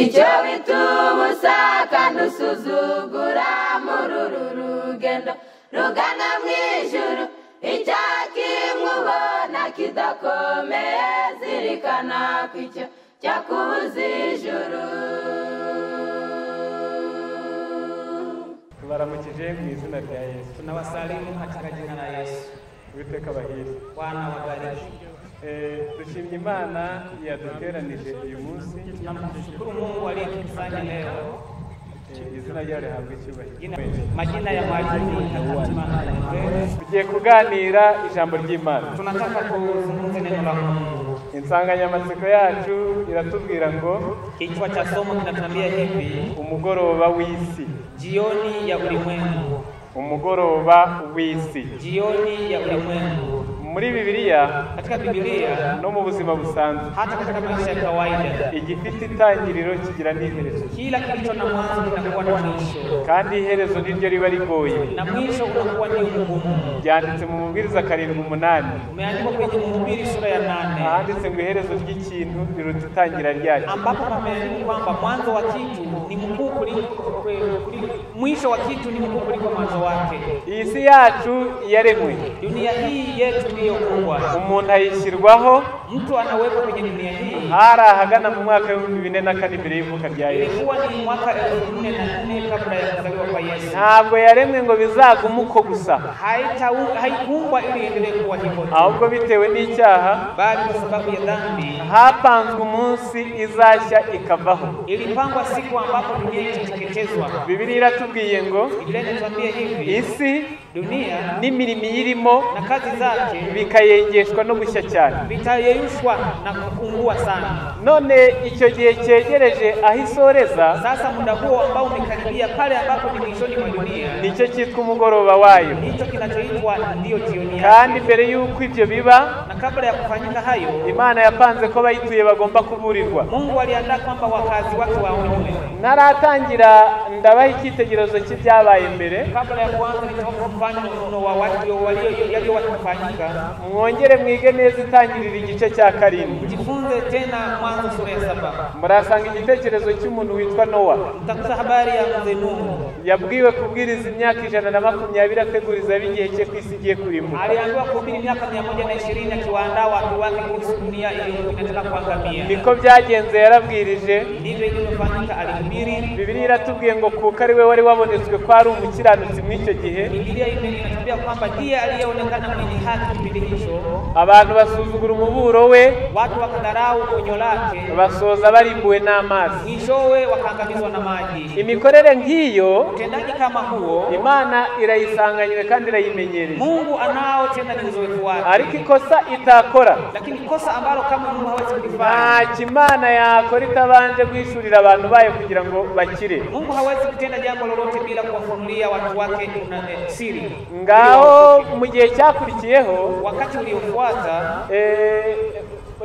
icyo bitubusa kandi usuzugura muri uru rugendo rugana mu ijuru icyaha kimwe ubona kidakomeye zirikana ku icyo cyakubuza ijuru. Tubaramukije mu izina rya Yesu. Tunawasalimu katika jina la Yesu. Uwiteka bahiri. Bwana wabariki. Dushimye Imana yaduteranije uyu munsi. Tunamshukuru Mungu aliyetukusanya leo. Izina ryawe rihabwe icyubahiro. Majina ya mwalimu tugiye kuganira ijambo ry'Imana. Tunataka kuzungumza neno la Mungu. Insanganyamatsiko yacu iratubwira ngo kichwa cha somo kinatuambia hivi, umugoroba w'isi. Jioni ya ulimwengu. Umugoroba w'isi. Jioni ya ulimwengu. Muri Bibiliya, katika Biblia no mu buzima busanzwe, hata katika maisha ya kawaida, igifite itangiriro kigira n'iherezo. Kila kilicho na mwanzo kinakuwa na mwisho, kandi iherezo niryo riba rigoye, na mwisho unakuwa ni mgumu. Byanditse mu Mubwiriza 7:8. Umeandikwa kwenye Mhubiri sura ya 8. Handitse ngo iherezo ry'ikintu riruta itangira ryacyo, ambapo pameandikwa kwamba mwanzo wa kitu ni mkuu kuliko mwisho wa kitu ni mkuu kuliko mwanzo wake. Iyi si yacu yaremwe, dunia hii yetu ndiyo kubwa. Umuntu ayishyirwaho, mtu anawekwa kwenye dunia hii. Hari ahagana mu mwaka wa 2004 mbere y'ivuka rya Yesu. Ilikuwa ni mwaka 2004 kabla ya kuzaliwa kwa Yesu. Ntabwo yaremwe ngo bizagume uko gusa, haikuumbwa ili iendelee kuwa hivyo, ahubwo bitewe n'icyaha, bali kwa sababu ya dhambi hapanzwe umunsi izashya ikavaho. Ilipangwa siku ambapo dunia itateketezwa. Biblia iratubwiye ngo Biblia inatuambia hivi, isi, dunia n'imirimo irimo na kazi zake bikayengeshwa no gushya cyane, bitayeyushwa na kupungua sana. None icyo gihe cyegereje aho isoreza, sasa muda huo ambao umekaribia pale ambapo ni mwishoni mwa dunia, nicyo cyitwa umugoroba wayo. Hicho kinachoitwa ndio jioni. Kandi mbere y'uko ibyo biba, na kabla ya kufanyika hayo, Imana yapanze ko bayituye bagomba kuburirwa. Mungu aliandaa kwamba wakazi wake waonywe. Naratangira ndabaha icyitegererezo cy'ibyabaye mbere. Kabla ya kuanza nitaomba mfano wa watu waliofanyika. Mwongere mwige neza itangirira igice cya 7. Jifunze tena Mwanzo sura ya 7. Murasanga igitekerezo cy'umuntu witwa Nowa. Mtakuta habari ya mzee Nuhu. Yabwiwe kubwiriza imyaka 120 ateguriza bigihe cye kwisi igiye kurimbuka. Aliambiwa kuhubiri miaka 120 akiwaandaa watu wake kuhusu dunia inataka kuangamia. Niko byagenze, yarabwirije. Ndivyo ilivyofanyika, alihubiri. Biblia iratubwiye ngo kuko ari we wari wabonetswe ko ari umukiranutsi mw'icyo gihe. Biblia inatuambia kwamba ndiye aliyeonekana mwenye haki kipindi hicho. Abantu basuzugura umuburo we, watu wakadharau onyo lake, basoza barimbuwe n'amazi, mwishowe wakaangamizwa na maji. Imikorere nk'iyo, utendaji kama huo, Imana irayisanganywe kandi irayimenyereye. Mungu anao tena ni uzoefu wake. Ariko ikosa itakora, lakini kosa ambalo kama Mungu hawezi kulifanya, nta Imana yakora itabanje guhishurira abantu bayo kugira ngo bakire. Mungu hawezi kutenda jambo lolote bila kuwafunulia watu wake siri. Ngaho mu gihe cyakurikiyeho, wakati uliofuata,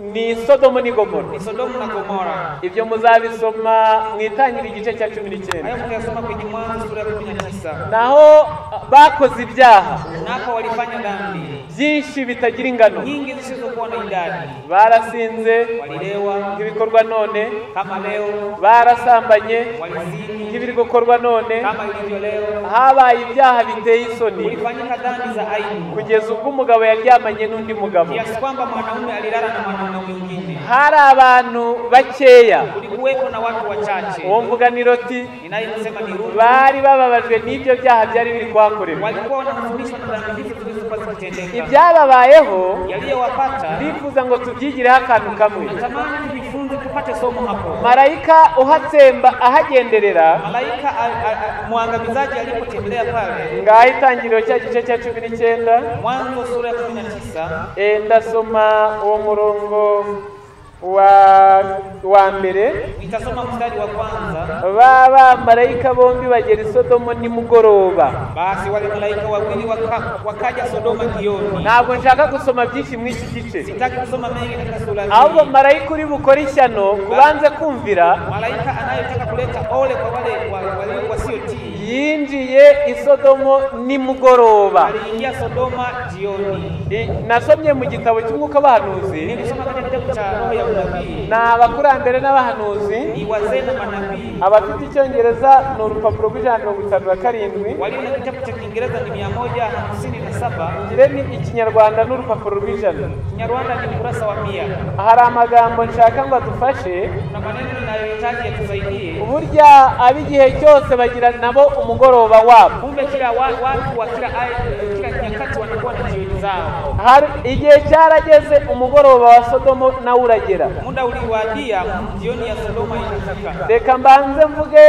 ni Sodomu ni Gomora. Ni Sodomu na Gomora. Ibyo muzabisoma mwitangira igice cya 19. Hayo mtayasoma kwenye Mwanzo sura ya 19. Naho bakoze ibyaha, nako walifanya dhambi byinshi bitagira ingano, nyingi zisizokuwa na idadi. Barasinze, walilewa nk'ibikorwa none, kama leo. Barasambanye, walizini, nk'ibiri gukorwa none, kama ilivyo leo. Habaye ibyaha biteye isoni, kulifanyika dhambi za aibu, kugeza ubwo umugabo yaryamanye n'undi mugabo, kiasi kwamba mwanaume alilala na mwanaume mwingine. Hari abantu bakeya, kulikuweko na watu wachache. Uwo mvuga ni Loti, inayosema ni Rutu, bari bababajwe n'ibyo byaha byari biri kuhakorerwa. walikuwa wanafundishwa na dhambi hizo zilizokuwa zikitendeka. Ibyababayeho yaliyowapata, bifuza ngo tubyigireho akantu kamwe. natamani tujifunze tupate somo hapo. Marayika uhatsemba ahagenderera, malaika muangamizaji alipotembelea pale, ngaho itangiriro cya gice cya 19, Mwanzo sura ya 19. Ndasoma uwo murongo wa mbere. Nitasoma mstari wa kwanza. Baba malaika bombi bagera i Sodomu nimugoroba. Basi wale malaika wawili wakaja Sodoma jioni. Ntabwo nshaka gusoma byinshi muri iki gice, sitaki kusoma mengi katika sura hii. ahubwo malaika uri bukora ishyano kubanze kumvira, malaika anayetaka kuleta ole kwa wale wasiotii, yinjiye i Sodomu nimugoroba. aliingia Sodoma jioni. Nasomye mu gitabo cy'umwuka w'abahanuzi, nilisoma katika kitabu cha roho ya unabii, ni abakurambere n'abahanuzi, ni wazee na manabii. abafite icyongereza ni urupapuro rw'157, Walio na kitabu cha Kiingereza ni 157, ngire ni ikinyarwanda n'urupapuro rw'100. Kinyarwanda ni ukurasa wa 100. Hari amagambo nshaka ngo adufashe. Na maneno ninayohitaji yatusaidie. Burya ab'igihe cyose bagira nabo umugoroba wabo. Kumbe kila watu wa kila nyakati wanakuwa na jioni zao. Hari igihe cyarageze umugoroba wa Sodomo na uragera. Muda uliwadia, jioni ya Sodoma ikafika. Reka mbanze mvuge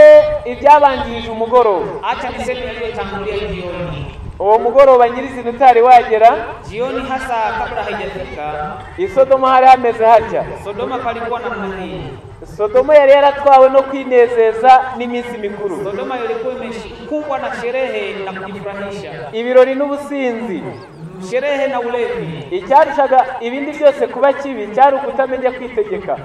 ibyabanjirije umugoroba. Acha niseme yaliyotangulia jioni. Uwo mugoroba nyirizina utari wagera, jioni hasa kabla haijafika, Sodoma hari hameze hatya. Sodoma palikuwa namna hii. Sodoma yari yaratwawe no kwinezeza n'iminsi mikuru. Sodoma ilikuwa imekumbwa na sherehe na kujifurahisha, ibirori n'ubusinzi, sherehe na ulevi. Icyarushaga ibindi byose kuba kibi cyari ukutamenya kwitegeka.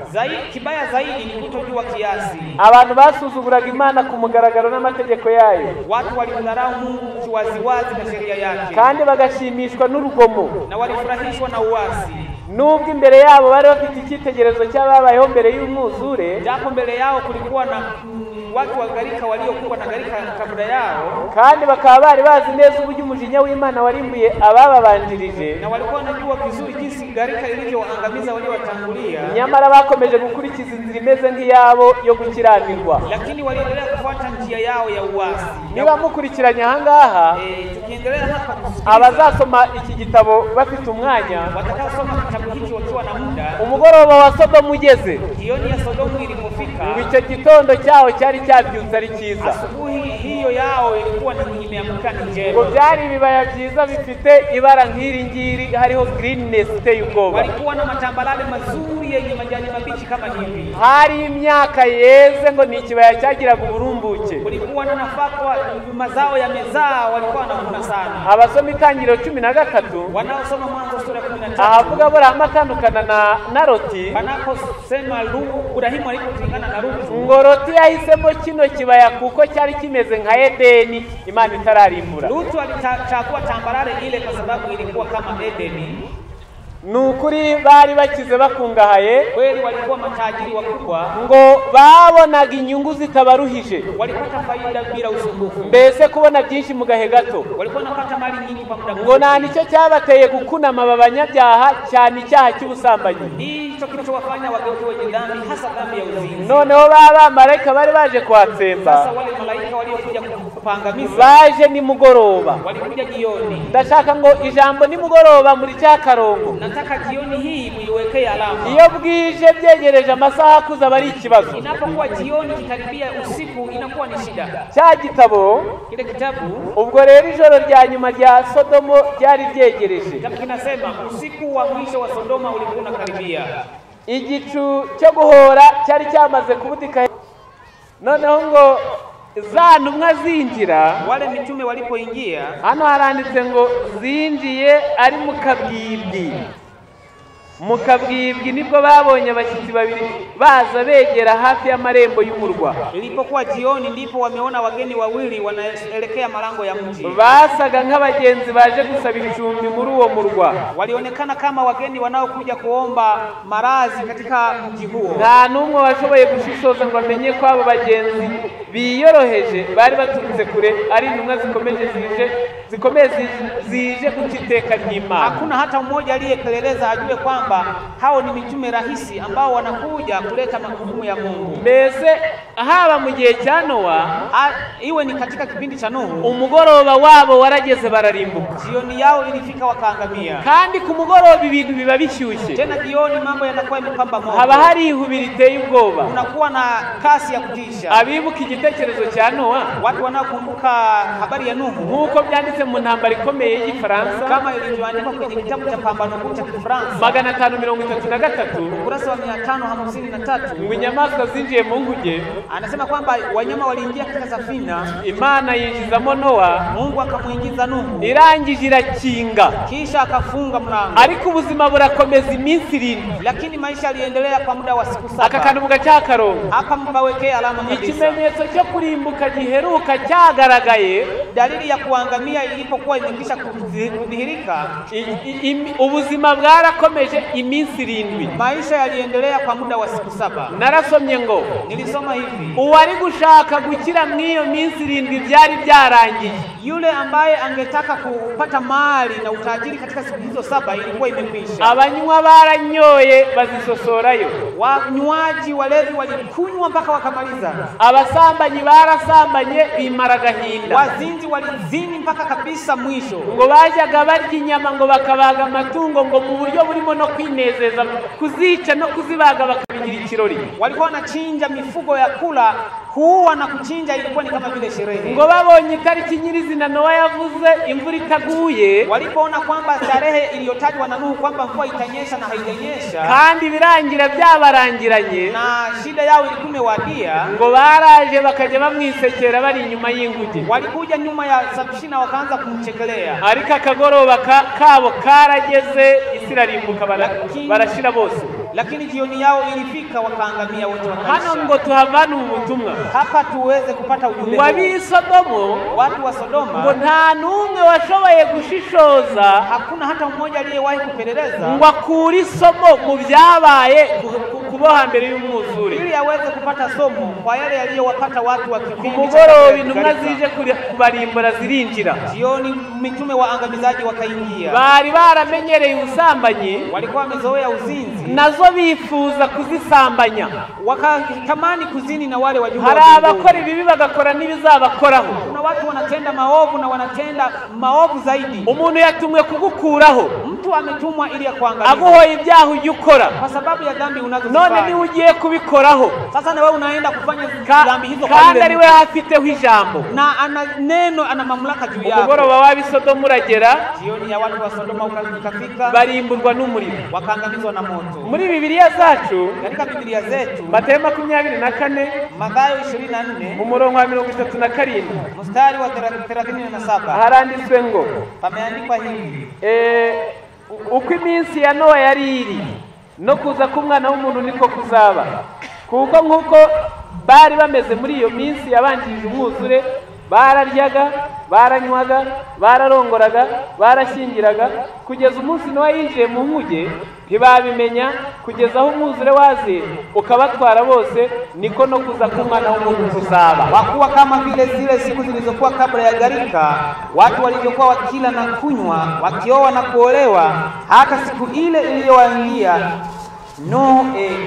Kibaya zaidi ni kutojua kiasi. Abantu basuzuguraga Imana ku mugaragaro n'amategeko yayo. Watu walimdharau Mungu kiwaziwazi na sheria yake, kandi bagashimishwa n'urugomo, na walifurahishwa na uasi. Nubwo imbere yabo bari bafite icyitegererezo cy'ababayeho mbere y'umwuzure, japo mbele yao kulikuwa na watu wa gharika waliokuwa na gharika kabla yao, kandi bakaba bari bazi neza uburyo umujinya w'Imana warimbuye abababanjirije, na walikuwa wanajua vizuri jinsi gharika ilivyoangamiza waliowatangulia. Nyamara bakomeje gukurikiza inzira imeze nk'iyabo yo gukiranirwa, lakini waliendelea kufuata njia yao ya uasi. Niba mukurikiranye ahangaha, tukiendelea hapa, abazasoma iki gitabo bafite umwanya, watakasoma kitabu hiki wakiwa na muda, umugoroba wa Sodomu ugeze, jioni ya Sodomu ilipofika, icyo gitondo cyaho cyari cyabyutse ari cyiza. Asubuhi hiyo yao ilikuwa ni imeamka njema. Ngo byari ibibaya byiza bifite ibara nk'iri ngiri, hariho greenness iteye ubwoba. Walikuwa na matambalale mazuri yenye majani mabichi kama hivi. Hari imyaka yeze ngo ni ikibaya cyagiraga uburumbuke. Kulikuwa na nafaka, mazao ya mezaa walikuwa wanavuna sana. Abasoma Itangiriro 13, wanaosoma Mwanzo sura ya 13, ahavuga Aburahamu atandukana na Loti, wanaposema Ibrahimu alipotengana na Lutu, ngo Loti yahisemo kino kibaya kuko cyari kimeze nka Edeni Imana itararimbura. Lutu alichagua tambarare ile kwa sababu ilikuwa kama Edeni. Nukuri bari bakize bakungahaye, kweli walikuwa matajiri wakubwa, ngo babonaga inyungu zitabaruhije, walipata faida bila usumbufu. Mbese kubona byinshi mu gahe gato, walikuwa napata mali nyingi kwa muda mfupi. Ngo nta nicyo cyabateye gukunama abanyabyaha cyane icyaha cy'ubusambanyi. Hicho kilichowafanya wageuke wenye dhambi, hasa dhambi ya uzinzi. Noneho baba malaika bari baje kuwatsemba. Sasa wale malaika waliokuja kupangamiza baje ni mugoroba, walikuja jioni. Ndashaka ngo ijambo ni mugoroba muri cya karongo, nataka jioni hii muiwekee alama. Iyo bwije byegereje amasaha kuza bari ikibazo. Inapokuwa jioni kikaribia usiku inakuwa ni shida. Cya gitabo, kile kitabu, ubwo rero ijoro rya nyuma rya Sodomo ryari ryegereje. Kitabu kinasema usiku wa mwisho wa Sodoma ulikuwa unakaribia. Igicu cyo guhora cyari cyamaze kubudika. Noneho ngo za ntumwa zinjira, wale mitume walipoingia, hano haranditse ngo zinjiye ari mu kabwibwi. Mu kabwibwi nibwo babonye abashyitsi babiri baza begera hafi y'amarembo y'umurwa. Ilipokuwa jioni ndipo wameona wageni wawili wanaelekea malango ya mji. Basaga nk'abagenzi baje gusaba icumbi muri uwo murwa. Walionekana kama wageni wanaokuja kuomba marazi katika mji huo. Nta numwe washoboye gushishoza ngo amenye ko abo bagenzi biyoroheje bari baturutse kure ari intumwa zikomeye zije kutiteka ry'Imana. Hakuna hata mmoja aliyepeleleza ajue kwamba hao ni mitume rahisi ambao wanakuja kuleta mahukumu ya Mungu. Mbese haba mu gihe cya Noa, iwe ni katika kipindi cha Nuhu, umugoroba wabo warageze bararimbuka. Jioni yao ilifika wakaangamia. Kandi ku mugoroba ibintu biba bishyushye. Tena jioni mambo yanakuwa yamepamba moto. Haba hari ihubiri iteye ubwoba. Unakuwa na kasi ya kutisha. Abibuka igitekerezo cya Noa, watu wanaokumbuka habari ya Nuhu, nkuko byanditse mu ntambara ikomeye y'Igifaransa, kama ilivyoandikwa kwenye kitabu cha Pambano Kuu cha Kifaransa 533, ukurasa wa 553, ngo inyamaswa zinjiye mu nguge. Anasema kwamba wanyama waliingia katika safina, Imana yinjizamo Noa, Mungu akamuingiza Nuhu, irangije irakinga, kisha akafunga mlango. Ariko ubuzima burakomeza iminsi 7, lakini maisha yaliendelea kwa muda wa siku 7. Akakanduka cyakarongo, akampawekea alama kabisa. Ikimenyetso cyo kurimbuka giheruka cyagaragaye, dalili ya kuangamia ilipokuwa imekisha kudhihirika. Ubuzima bwarakomeje byakomeje iminsi 7. Maisha yaliendelea kwa muda wa siku 7. Narasomye ngo Nilisoma hivi, uwari gushaka gukira mw'iyo minsi 7 byari byarangiye. yule ambaye angetaka kupata mali na utajiri katika siku hizo 7 ilikuwa imekwisha. Abanywa baranyoye bazisosorayo, Wanywaji walevi walikunywa mpaka wakamaliza. abasambanyi barasambanye bimara gahinda, Wazinzi walizini mpaka kabisa mwisho. ngo bajyaga barya inyama ngo bakabaga amatungo ngo mu buryo burimo no kwinezeza, kuzica no kuzibaga bakabigira ikirori. Walikuwa wanachinja mifugo ya kula, kuua na kuchinja ilikuwa ni kama vile sherehe. Ngo babonye itariki nyirizina Nowa yavuze imvura itaguye, Walipoona kwamba tarehe iliyotajwa na Nuhu kwamba mvua itanyesha na haijanyesha, kandi birangira byabarangiranye, na shida yao ilikuwa imewadia, ngo baraje bakajya bamwisekera bari inyuma y'inguge. walikuja nyuma ya Safina wakaanza kumchekelea. Ariko akagoroba kabo karageze, isi irarimbuka barashira bose. Lakini jioni yao ilifika wakaangamia wote Hano wakaisha. ngo tuhavana ubutumwa Hapa tuweze kupata ujumbe ngo huu. abisodomo Watu wa ngo Sodoma, nta n'umwe washoboye gushishoza hakuna hata mmoja aliyewahi kupeleleza ngo akure isomo mu byabaye kuboha mbere y'umwuzure. ili aweze kupata somo kwa yale yaliyowapata watu wa Ku kipindi mugoroba intumwa zije kubarimbura zirinjira. jioni. Mitume wa angamizaji wakaingia, Bari baramenyereye ubusambanyi, walikuwa wamezoea uzinzi, nazo bifuza kuzisambanya. wakatamani kuzini na wale wajumbe Hari wa mbinguni. abakora ibibi bagakora n'ibizabakoraho. Kuna watu wanatenda maovu na wanatenda maovu zaidi. Umuntu yatumwe kugukuraho, Mtu ametumwa ili akuangamize aguhoye ibyaha ujya ukora, kwa sababu ya dhambi none unazozifanya. niwe ugiye kubikoraho, Sasa na wewe unaenda kufanya dhambi hizo kwa kandi yule ari we hafiteho ijambo. na ana neno, ana mamlaka juu yako. Umugoroba w'Abisodomu uragera, Jioni ya watu wa Sodoma ikafika, barimburwa n'umuriro. wakaangamizwa na moto. Muri Bibiliya zacu Katika Biblia zetu, Matayo 24 Mathayo 24 mu murongo wa 37 mstari wa 37 haranditswe ngo pameandikwa hivi: uko iminsi ya Nowa yari iri, no kuza k'Umwana w'umuntu niko kuzaba. Kuko nk'uko bari bameze muri iyo minsi yabanjirije umwuzure, bararyaga, baranywaga, bararongoraga, barashyingiraga, kugeza umunsi Nowa yinjiye mu nkuge, ntibabimenya kugeza aho umwuzure waze ukabatwara bose, niko no kuza k'Umwana w'umuntu kuzaba. Wakuwa kama vile zile siku zilizokuwa kabla ya gharika, watu walivyokuwa wakila na kunywa, wakioa na kuolewa, hata siku ile iliyowaingia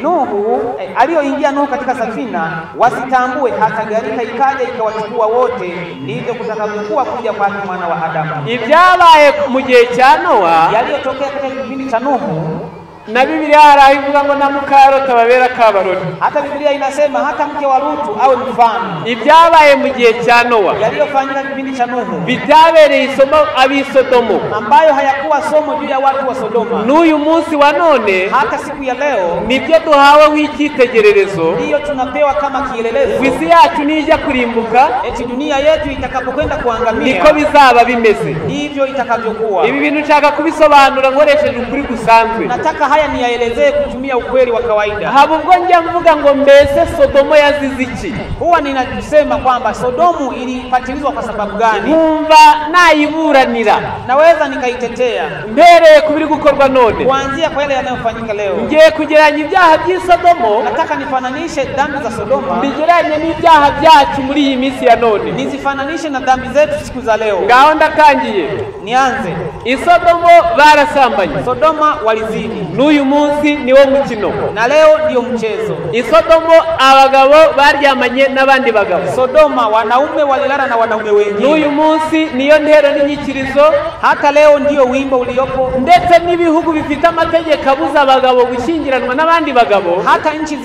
Nuhu aliyoingia Nuhu katika safina, wasitambue hata gharika ikaja ikawachukua wote. Ndivyo kutakavyokuwa kuja kwa Mwana wa Adamu. Ibyabaye mu gihe cya Nowa, Yaliyotokea katika kipindi cha Nuhu, na Biblia harahivuga ngo na mukarota babera kabaroni. hata Biblia inasema hata mke wa Lutu awe mfano. Ibyabaye mu gihe cya Nowa Yaliyofanyika kipindi cha Nuhu, bitabereye isomo Abisodomu, ambayo hayakuwa somo juu ya watu wa Sodoma, n'uyu munsi wa none hata siku ya leo nibyo duhaweho icyitegererezo. ndiyo tunapewa kama kielelezo. Isi yacu nijya kurimbuka, Eti dunia yetu itakapokwenda kuangamia, niko bizaba bimeze. ndivyo itakavyokuwa. Ibi bintu nshaka kubisobanura nkoresheje ukuri gusanzwe. Nataka haya niyaelezee kutumia ukweli wa kawaida. Haba ubwo njya mvuga ngo mbese Sodomo yazize iki, Huwa ninasema kwamba Sodomu ilipatilizwa kwa sababu gani, nkumva nayiburanira naweza nikaitetea mbereye kubiri gukorwa none. kuanzia kwa yale yanayofanyika leo. Ngiye kugeranya ibyaha by'Isodomo Nataka nifananishe dhambi za Sodoma, mbigeranye n'ibyaha byacu muri iyi minsi ya none. nizifananishe na dhambi zetu siku za leo. Ngaho ndakangiye. Nianze. Isodomo barasambanye, Sodoma walizini, n'uyu munsi niwo mukino. na leo ndio mchezo. Isodomo abagabo baryamanye n'abandi bagabo, Sodoma wanaume walilala na wanaume wengine. n'uyu munsi niyo ntero n'inyikirizo, Hata leo ndio wimbo uliopo. ndetse n'ibihugu bifite amategeko abuza abagabo gushyingiranwa n'abandi bagabo. Hata nchi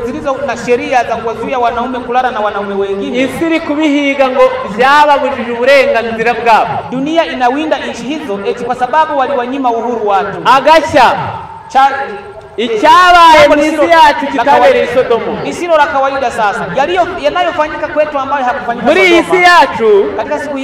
zilizo na sheria za kuwazuia wanaume kulala na wanaume wengine. Isi iri kubihiga ngo byababujije uburenganzira bwabo. Dunia inawinda nchi hizo eti kwa sababu waliwanyima uhuru watu. Agashya icyabaye mu isi yacu kitabereye Sodomu lisilo la kawaida. Sasa yanayofanyika kwetu ambayo hakufanyika muri iyi si yacu katika siku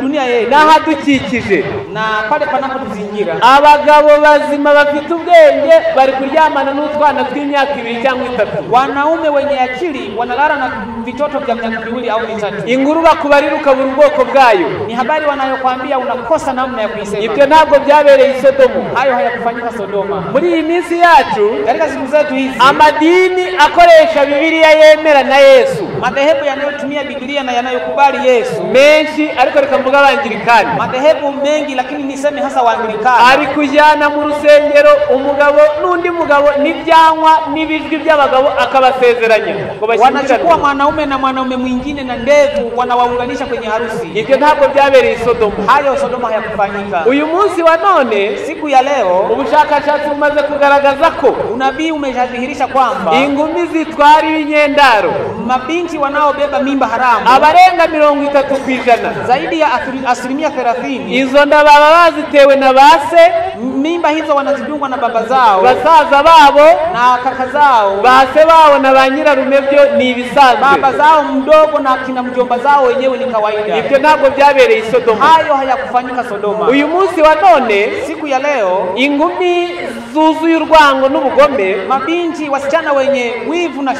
dunia yetu n'ahadukikije na pale panapotuzingira, abagabo bazima bafite ubwenge bari kuryamana n'utwana tw'imyaka 2 cyangwa 3. wanaume wenye akili wanalala na vitoto vya miaka 2 au 3. Inkuru bakubarira ukabura ubwoko bwayo, ni habari wanayokuambia unakosa namna ya kuisema. Ibyo ntabwo byabereye Sodomu, hayo hayakufanyika Sodoma. muri iyi minsi yacu katika siku zetu hizi amadini akoresha Bibiliya yemera na Yesu, madhehebu yanayotumia Biblia na yanayokubali Yesu menshi, ariko reka mvuga Abangirikani, madhehebu mengi, lakini niseme hasa Waanglikana, ari kujyana mu rusengero umugabo n'undi mugabo n'ibyanywa n'ibijwi by'abagabo akabasezeranya ngo bashyingirane. Wanachukua mwanaume na mwanaume mwingine na ndevu wanawaunganisha kwenye harusi. Ibyo ntabwo byabereye Sodomu, hayo Sodoma hayakufanyika. Uyu munsi wa none, siku ya leo, ubushakashatsi bumaze kugaragaza ko unabii umeshadhihirisha kwamba ingumi zitwara ibinyendaro, mabinti wanaobeba mimba haramu abarenga 30%, zaidi ya 30%, izo nda baba bazitewe na base, mimba hizo wanazidungwa na baba zao, basaza babo na kaka zao, base babo na banyirarume, byo ni ibisanzwe, baba zao mdogo na kina mjomba zao wenyewe ni kawaida. Ibyo ntabwo byabereye Sodoma, hayo hayakufanyika Sodoma. Uyu munsi wa none, siku ya leo, ingumi zuzuye urwango n'ubugome, mabinti wasichana wenye wivu na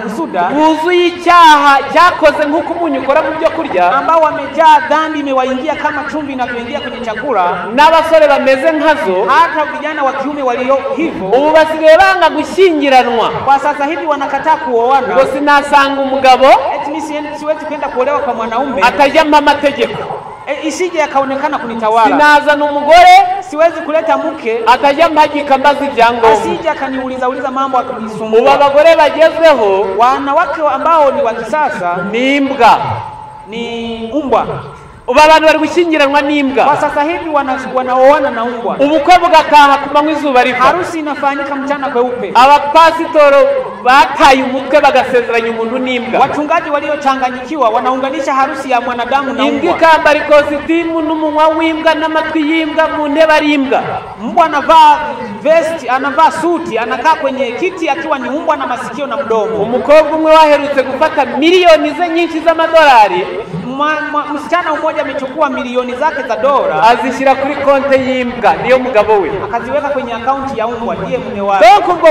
husuda, buzuye icyaha cyakoze nk'uko umunyu ukora mu byo kurya, ambao wamejaa dhambi imewaingia kama chumvi inavyoingia kwenye chakula, n'abasore bameze nkazo, hata vijana wa kiume walio hivyo ubu basigaye banga gushyingiranwa. Kwa sasa hivi wanakataa kuoana. Ngo sinasanga umugabo eti mimi siwezi kwenda kuolewa kwa mwanaume atajyama amategeko, isije akaonekana kunitawala. Sinazana umugore, siwezi kuleta mke atajyama hagikambaza ibyangombwa, asije akaniuliza mambo akunisumbua. Ubu abagore bagezweho, wanawake ambao ni wa kisasa, ni imbwa, ni umbwa. Ubu abantu bari gushyingiranwa n'imbwa. Kwa sasa hivi wanaoana na umbwa. Ubukwe bugataha ku manywa izuba riva. Harusi inafanyika mchana kweupe. Abapasitoro bataye umutwe bagasezeranya umuntu n'imbwa. Wachungaji waliochanganyikiwa wanaunganisha harusi ya mwanadamu na umbwa. Imbwa ikambara ikositimu n'umunwa w'imbwa n'amatwi y'imbwa mu ntebe ari imbwa. Mbwa anavaa vest, anavaa suti, anakaa kwenye kiti akiwa ni umbwa na masikio na mdomo. Umukobwa umwe waherutse gufata milioni ze nyinshi z'amadolari, msichana mmoja amechukua milioni zake za dola azishyira kuri konte y'imbwa, niyo mugabo we, akaziweka kwenye akaunti ya umbwa, ndiye mume wake. Ubwo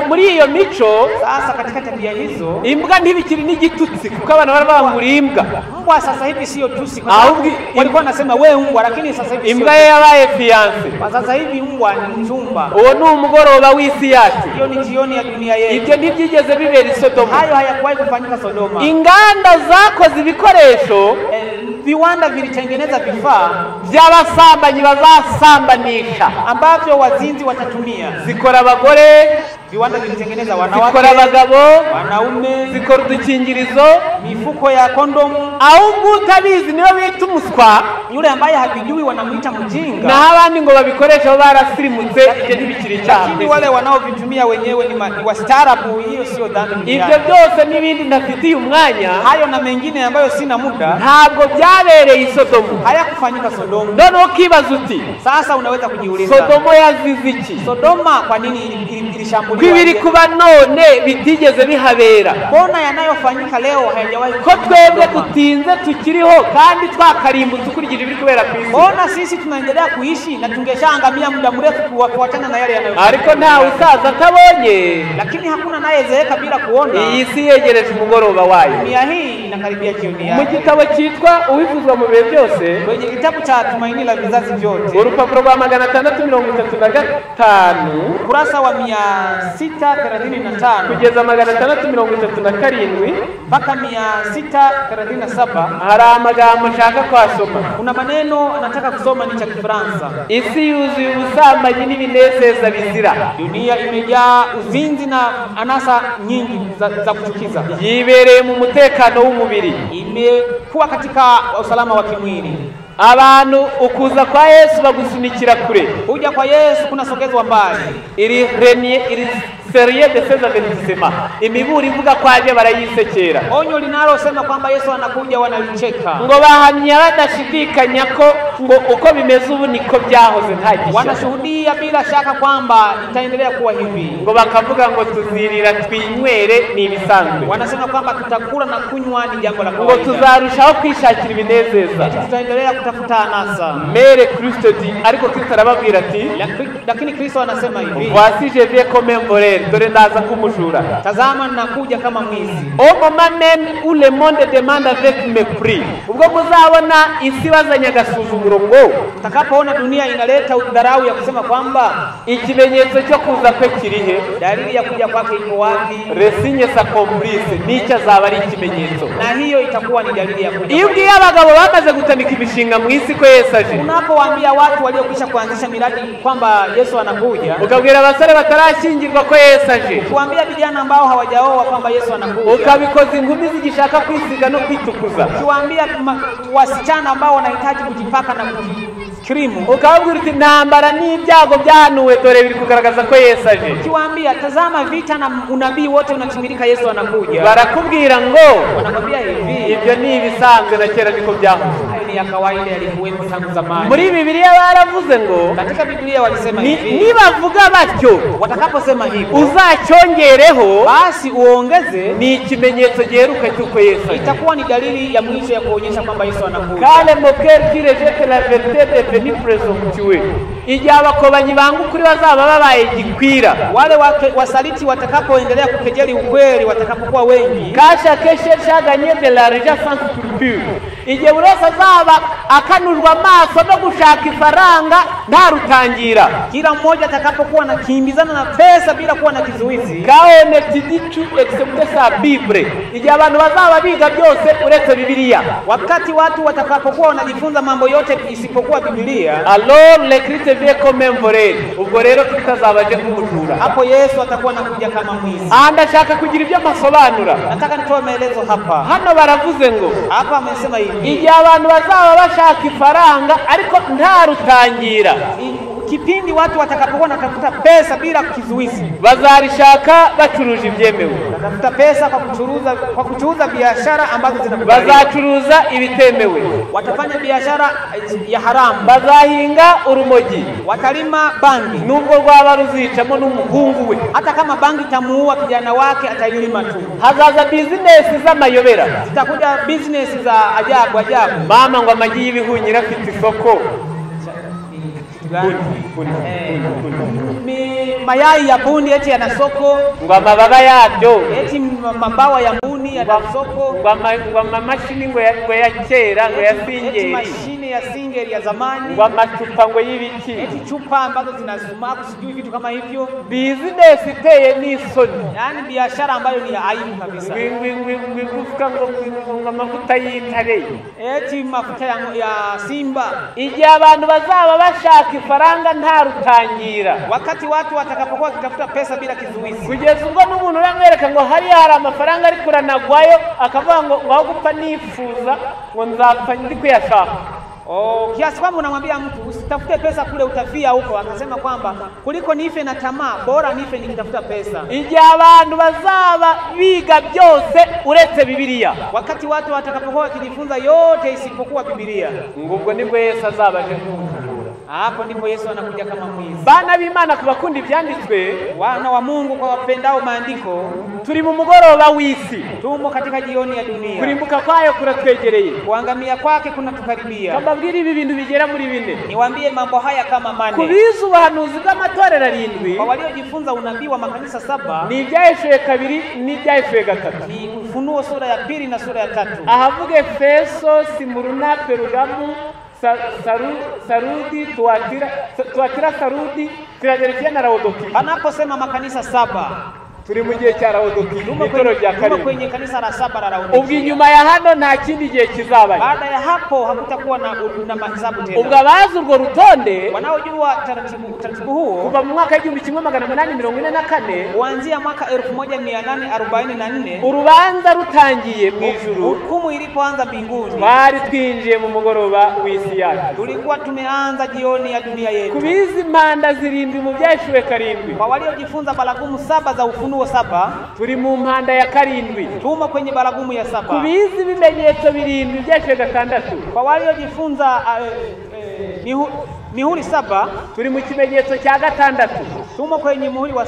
muri iyo mico, sasa katika tabia hizo, imbwa ntibikiri n'igitutsi kuko abantu barabangura imbwa. Mbwa sasa hivi sio tusi, kwa sababu walikuwa nasema we umbwa, lakini sasa hivi imbwa yabaye fiance. Kwa sasa hivi umbwa ni mchumba. Uwo ni umugoroba w'isi yacu, hiyo ni jioni ya dunia yetu. Ibyo ntibyigeze bibera Sodoma, hayo hayakuwahi kufanyika Sodoma. Inganda zakoze ibikoresho, viwanda vilitengeneza vifaa by'abasambanyi bazasambanisha, ambavyo wazinzi watatumia. Zikora abagore, viwanda vilitengeneza wanawake, zikora abagabo, wanaume, zikora udukingirizo, mifuko ya kondomu. Ahubwo utabizi niwe bita umuswa, yule ambaye habijui wanamuita mjinga, na abandi ngo babikoresha barasirimutse. Ibyo ntibikiri cyane, lakini wale wanaovitumia wenyewe ni wastaarabu. Hiyo sio dhambi. Ibyo byose n'ibindi ntafitiye umwanya, hayo na mengine ambayo sina muda, ntabwo byabereye Sodomu, hayakufanyika Sodoma. None ukibaza uti, sasa unaweza kujiuliza, Sodomo yazize iki? Sodoma kwa nini ilishambuliwa? Kwibiri kuba none bitigeze bihabera. Mbona yanayofanyika leo hayajawahi? Ko twebwe tutinze tukiriho kandi twakarimbutse ukurikije ibiri kubera ku isi. Mbona sisi tunaendelea kuishi na tungeshaangamia muda mrefu kufuatana na yale yanayofanyika? Ariko nta usaza atabonye, lakini hakuna nayezeeka bila kuona. Iyi si yegereje umugoroba wayo, dunia hii inakaribia jioni yake. Mu gitabo cyitwa Uwifuzwa mu bihe byose, kwenye kitabu cha Tumaini la Vizazi Vyote, urupapuro rwa 635, kurasa wa 635 kugeza 637 mpaka 637, hari amagambo nshaka kwasoma. Kuna maneno nataka kusoma, ni cha Kifaransa. Isi yuzuye ubusambanyi n'ibinezeza bizira. Dunia imejaa uzinzi na anasa nyingi za kuchukiza. Yibereye mu mutekano w'umubiri, imekuwa katika usalama wa kimwili. abantu ukuza kwa Yesu bagusunikira kure. Kuja kwa Yesu kunasogezwa mbali. Iri serie de ces avertissements, imiburi ivuga ko aje barayisekera. Onyo linalosema kwamba Yesu anakuja wanalicheka. Ngo bahamya badashidikanya ko ngo uko bimeze ubu niko byahoze ntagisha. Wanashuhudia bila shaka kwamba itaendelea kuwa hivi. Ngo bakavuga ngo tuzirira twinywere ni ibisanzwe. Wanasema kwamba tutakula na kunywa ni jambo la kawaida. Ngo tuzarushaho kwishakira ibinezeza. Tutaendelea kutafuta anasa. Mere Kristo dit, ariko Kristo arababwira ati, lakini Kristo anasema hivi, voici je viens comme un voleur, dore ndaza kumujura. Tazama nakuja kama mwizi. Au moment même où le monde demande avec mépris, ubwo muzabona isi bazanya gasuzuguro ngo utakapoona dunia inaleta udharau ya kusema kwamba ikimenyetso cyo kuza kwe kirihe, dalili ya kuja kwake iko wapi, resigne sa complice, nicyo azaba ari ikimenyetso, na hiyo itakuwa ni dalili ya kuja. Iyo ubwiye abagabo bamaze gutamika imishinga mu isi ko Yesu aje, unapowaambia watu waliokwisha kuanzisha miradi kwamba Yesu anakuja, ukabwira abasore batarashingirwa ko Yesu aje, kuambia vijana ambao hawajaoa kwamba Yesu anakuja, ukabikoza inkumi zigishaka kwisiga no kwitukuza, kuambia wasichana ambao wanahitaji kujipaka na kujikrimu, ukabwira uti nambara n'ibyago byanuwe dore biri kugaragaza ko Yesu aje, kuambia tazama vita na unabii wote unatimilika Yesu anakuja, barakubwira ngo wanakwambia hivi, ibyo ni ibisanzwe na kera niko byahoze, ni ya kawaida yalikuwepo tangu zamani. Muri Biblia baravuze ngo, katika Biblia walisema hivi, nibavuga batyo, watakaposema hivi, uzacyongereho, basi uongeze, ni ikimenyetso giheruka cy'uko Yesu, itakuwa ni dalili ya mwisho ya kuonyesha kwamba Yesu anakuja. Kale moker qui rejette la vérité devenu présomptueux, igihe abakobanyi banga ukuri bazaba babaye gikwira, wale wasaliti watakapoendelea kukejeli ukweli watakapokuwa wengi, kasha kesha gagner de l'argent sans scrupule, igihe buri wese azaba akanurwa amaso no gushaka ifaranga nta rutangira, kila mmoja atakapokuwa anakimbizana na pesa bila kuwa na kizuizi, kaone tidichu excepte sa Bible, igihe abantu bazaba biga byose uretse Biblia, wakati watu watakapokuwa wanajifunza mambo yote isipokuwa Biblia, alors le Christ vient comme un voleur, ubwo rero tutazabaje kumujura, hapo Yesu atakuwa anakuja kama mwizi. Ndashaka kugira ibyo masobanura, nataka nitoe maelezo hapa. Hano baravuze ngo, hapa amesema hivi, igihe abantu bazaba bashaka ifaranga ariko nta rutangira, kipindi watu watakapokuwa natafuta pesa bila kizuizi, bazarishaka bacuruje ibyemewe, natafuta pesa kwa kuchuruza biashara ambazo zinakubaliwa, bazacuruza ibitemewe, watafanya biashara ya haramu, bazahinga urumogi, watalima bangi, nubwo rwaba ruzicamo n'umuhungu we, hata kama bangi tamuua kijana wake atalima tu. Hazaza business z'amayobera, zitakuja business za ajabu. Mama ngo amagi y'ibihunyira afite isoko, mayai ya bundi eti yana soko, ngo amababa yabyo, eti mabawa ya mbuni yana soko, ngo amamashini ngo ya kera ngo ya singeri, eti mashine ya singeri ya zamani, ngo amacupa ngo y'ibiki, eti chupa ambazo zinasumaku sijui vitu kama hivyo. Business iteye n'isoni, yani biashara ambayo ni ya aibu kabisa. Nguvuga ngo amavuta y'intare, eti mafuta ya simba. Igihe abantu bazaba bashaka ifaranga nta rutangira, wakati watu watakapokuwa kitafuta pesa bila kizuizi, kugeza ubwo n'umuntu uramwereka ngo hari amafaranga ari kuranagwayo akavuga ngo aho gupfa nifuza ngo nzapfa ndi kuyashaka. Kiasi kwamba unamwambia mtu usitafute pesa kule utafia huko, akasema kwamba kuliko nife na tamaa bora nife nikitafuta pesa. Igihe abantu bazaba biga byose uretse Biblia, wakati watu watakapokuwa wakijifunza yote isipokuwa Biblia, ngubwo nibwo Yesu azabaje kumujura. Hapo ndipo Yesu anakuja kama mwizi. Bana b'Imana kubakunda ibyanditswe, wana wa Mungu kwa wapendao maandiko, turi mu mugoroba w'isi, tumo katika jioni ya dunia, kurimbuka kwayo kuratwegereye, kuangamia kwake kunatukaribia. Kababwira ibi bintu bigera muri bine, niwaambie mambo haya kama mane. Kubiza ubuhanuzi bw'amatorero 7, kwa waliojifunza unabii wa makanisa 7, ni ibyahishwe 2 ni ibyahishwe 3, ni Ufunuo sura ya 2 na sura ya 3. Ahavuga Efeso, Simuruna, Perugamu, Sarudi, Tuatira, Sarudi, Philadelphia na Laodikia. Anaposema makanisa 7, turi mu gihe cya Laodikia, itoro rya karindwi, kwenye kanisa la 7 la Laodikia. Ubwo inyuma ya hano nta kindi gihe kizabaye, baada ya hapo hakutakuwa na mahesabu tena. Ubwo abazi urwo rutonde, wanaojua taratibu huo, kuva mu mwaka 1844 kuanzia mwaka 1844 urubanza rutangiye mu ijuru, hukumu baragumu ilipoanza mbinguni, twari twinjiye mu mugoroba w'isi yacu. tulikuwa tumeanza jioni ya dunia yetu. Kubizi impanda zirindwi mu byashuwe karindwi, Kwa waliojifunza baragumu 7 za Ufunuo 7, turi mu mpanda ya karindwi. tumo kwenye baragumu ya 7. Kubizi ibimenyetso birindwi byashuwe gatandatu, Kwa waliojifunza mihuri 7, turi mu kimenyetso cya gatandatu. tumo kwenye muhuri wa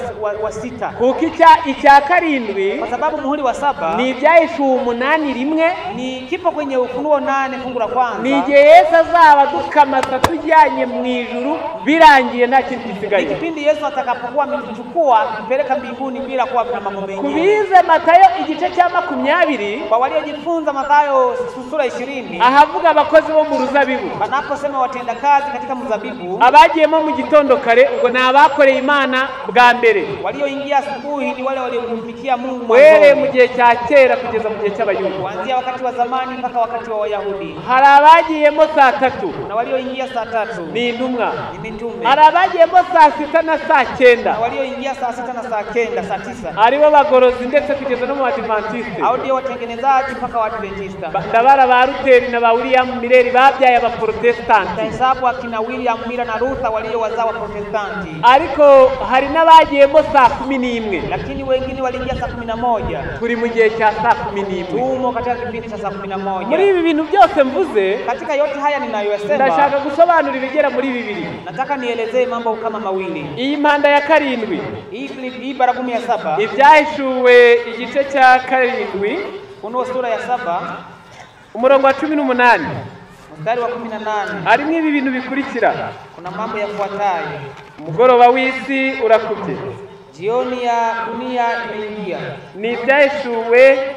6. Kuko icya karindwi Kwa sababu muhuri wa 7 ni ibyaheshuwe 8 rimwe, ni kipo kwenye Ufunuo 8 fungu la kwanza. ni igihe Yesu azaba dukamata tujyanye mu ijuru birangiye nta kintu gisigaye. Kipindi Yesu atakapokuwa ametuchukua kupeleka mbinguni bila kuwa na mambo mengine. Kubize Matayo igice cya 20, Kwa waliojifunza Mathayo sura 20, ahavuga abakozi bo mu ruzabibu, wanaposema watenda kazi katika mzabibu, abagiyemo mu gitondo kare, ubwo ni abakoreye Imana bwa mbere, walioingia asubuhi ni wale waliomtumikia Mungu were mu gihe cya kera kugeza mu gihe cy'Abayuda. kuanzia wakati wa zamani mpaka wakati wa Wayahudi. Hari abagiyemo saa 3, Na walioingia saa 3 ni intumwa. ni mitume. Hari abagiyemo saa 6 na saa 9, Na walioingia saa 6 na saa 9, saa 9, aribo bagorozi ndetse kugeza no mu Adventiste. hao ndio watengenezaji mpaka Waadventista. Ndabara ba Luteri na ba William Miller babyaye Abaprotestanti, Hesabu akina William Miller na Luther waliowazaa wa Protestanti. ariko hari n'abagiyemo saa 11. Lakini wengine waliingia saa 11. Turi mu gihe cya saa 11. Tumo katika kipindi cha saa 11. Muri ibi bintu byose mvuze, Katika yote haya ninayoyasema, ndashaka gusobanura ibigera muri bibiri. nataka nielezee mambo kama mawili. Iyi mpanda ya karindwi, Hii baragumu ya 7, ibyahishuwe igice cya karindwi, Ufunuo sura ya 7 umurongo wa 18, mstari wa 18, harimo ibi bintu bikurikira. kuna mambo yafuatayo. Umugoroba w'isi urakubye, Jioni ya dunia imeingia. ni ibyahishuwe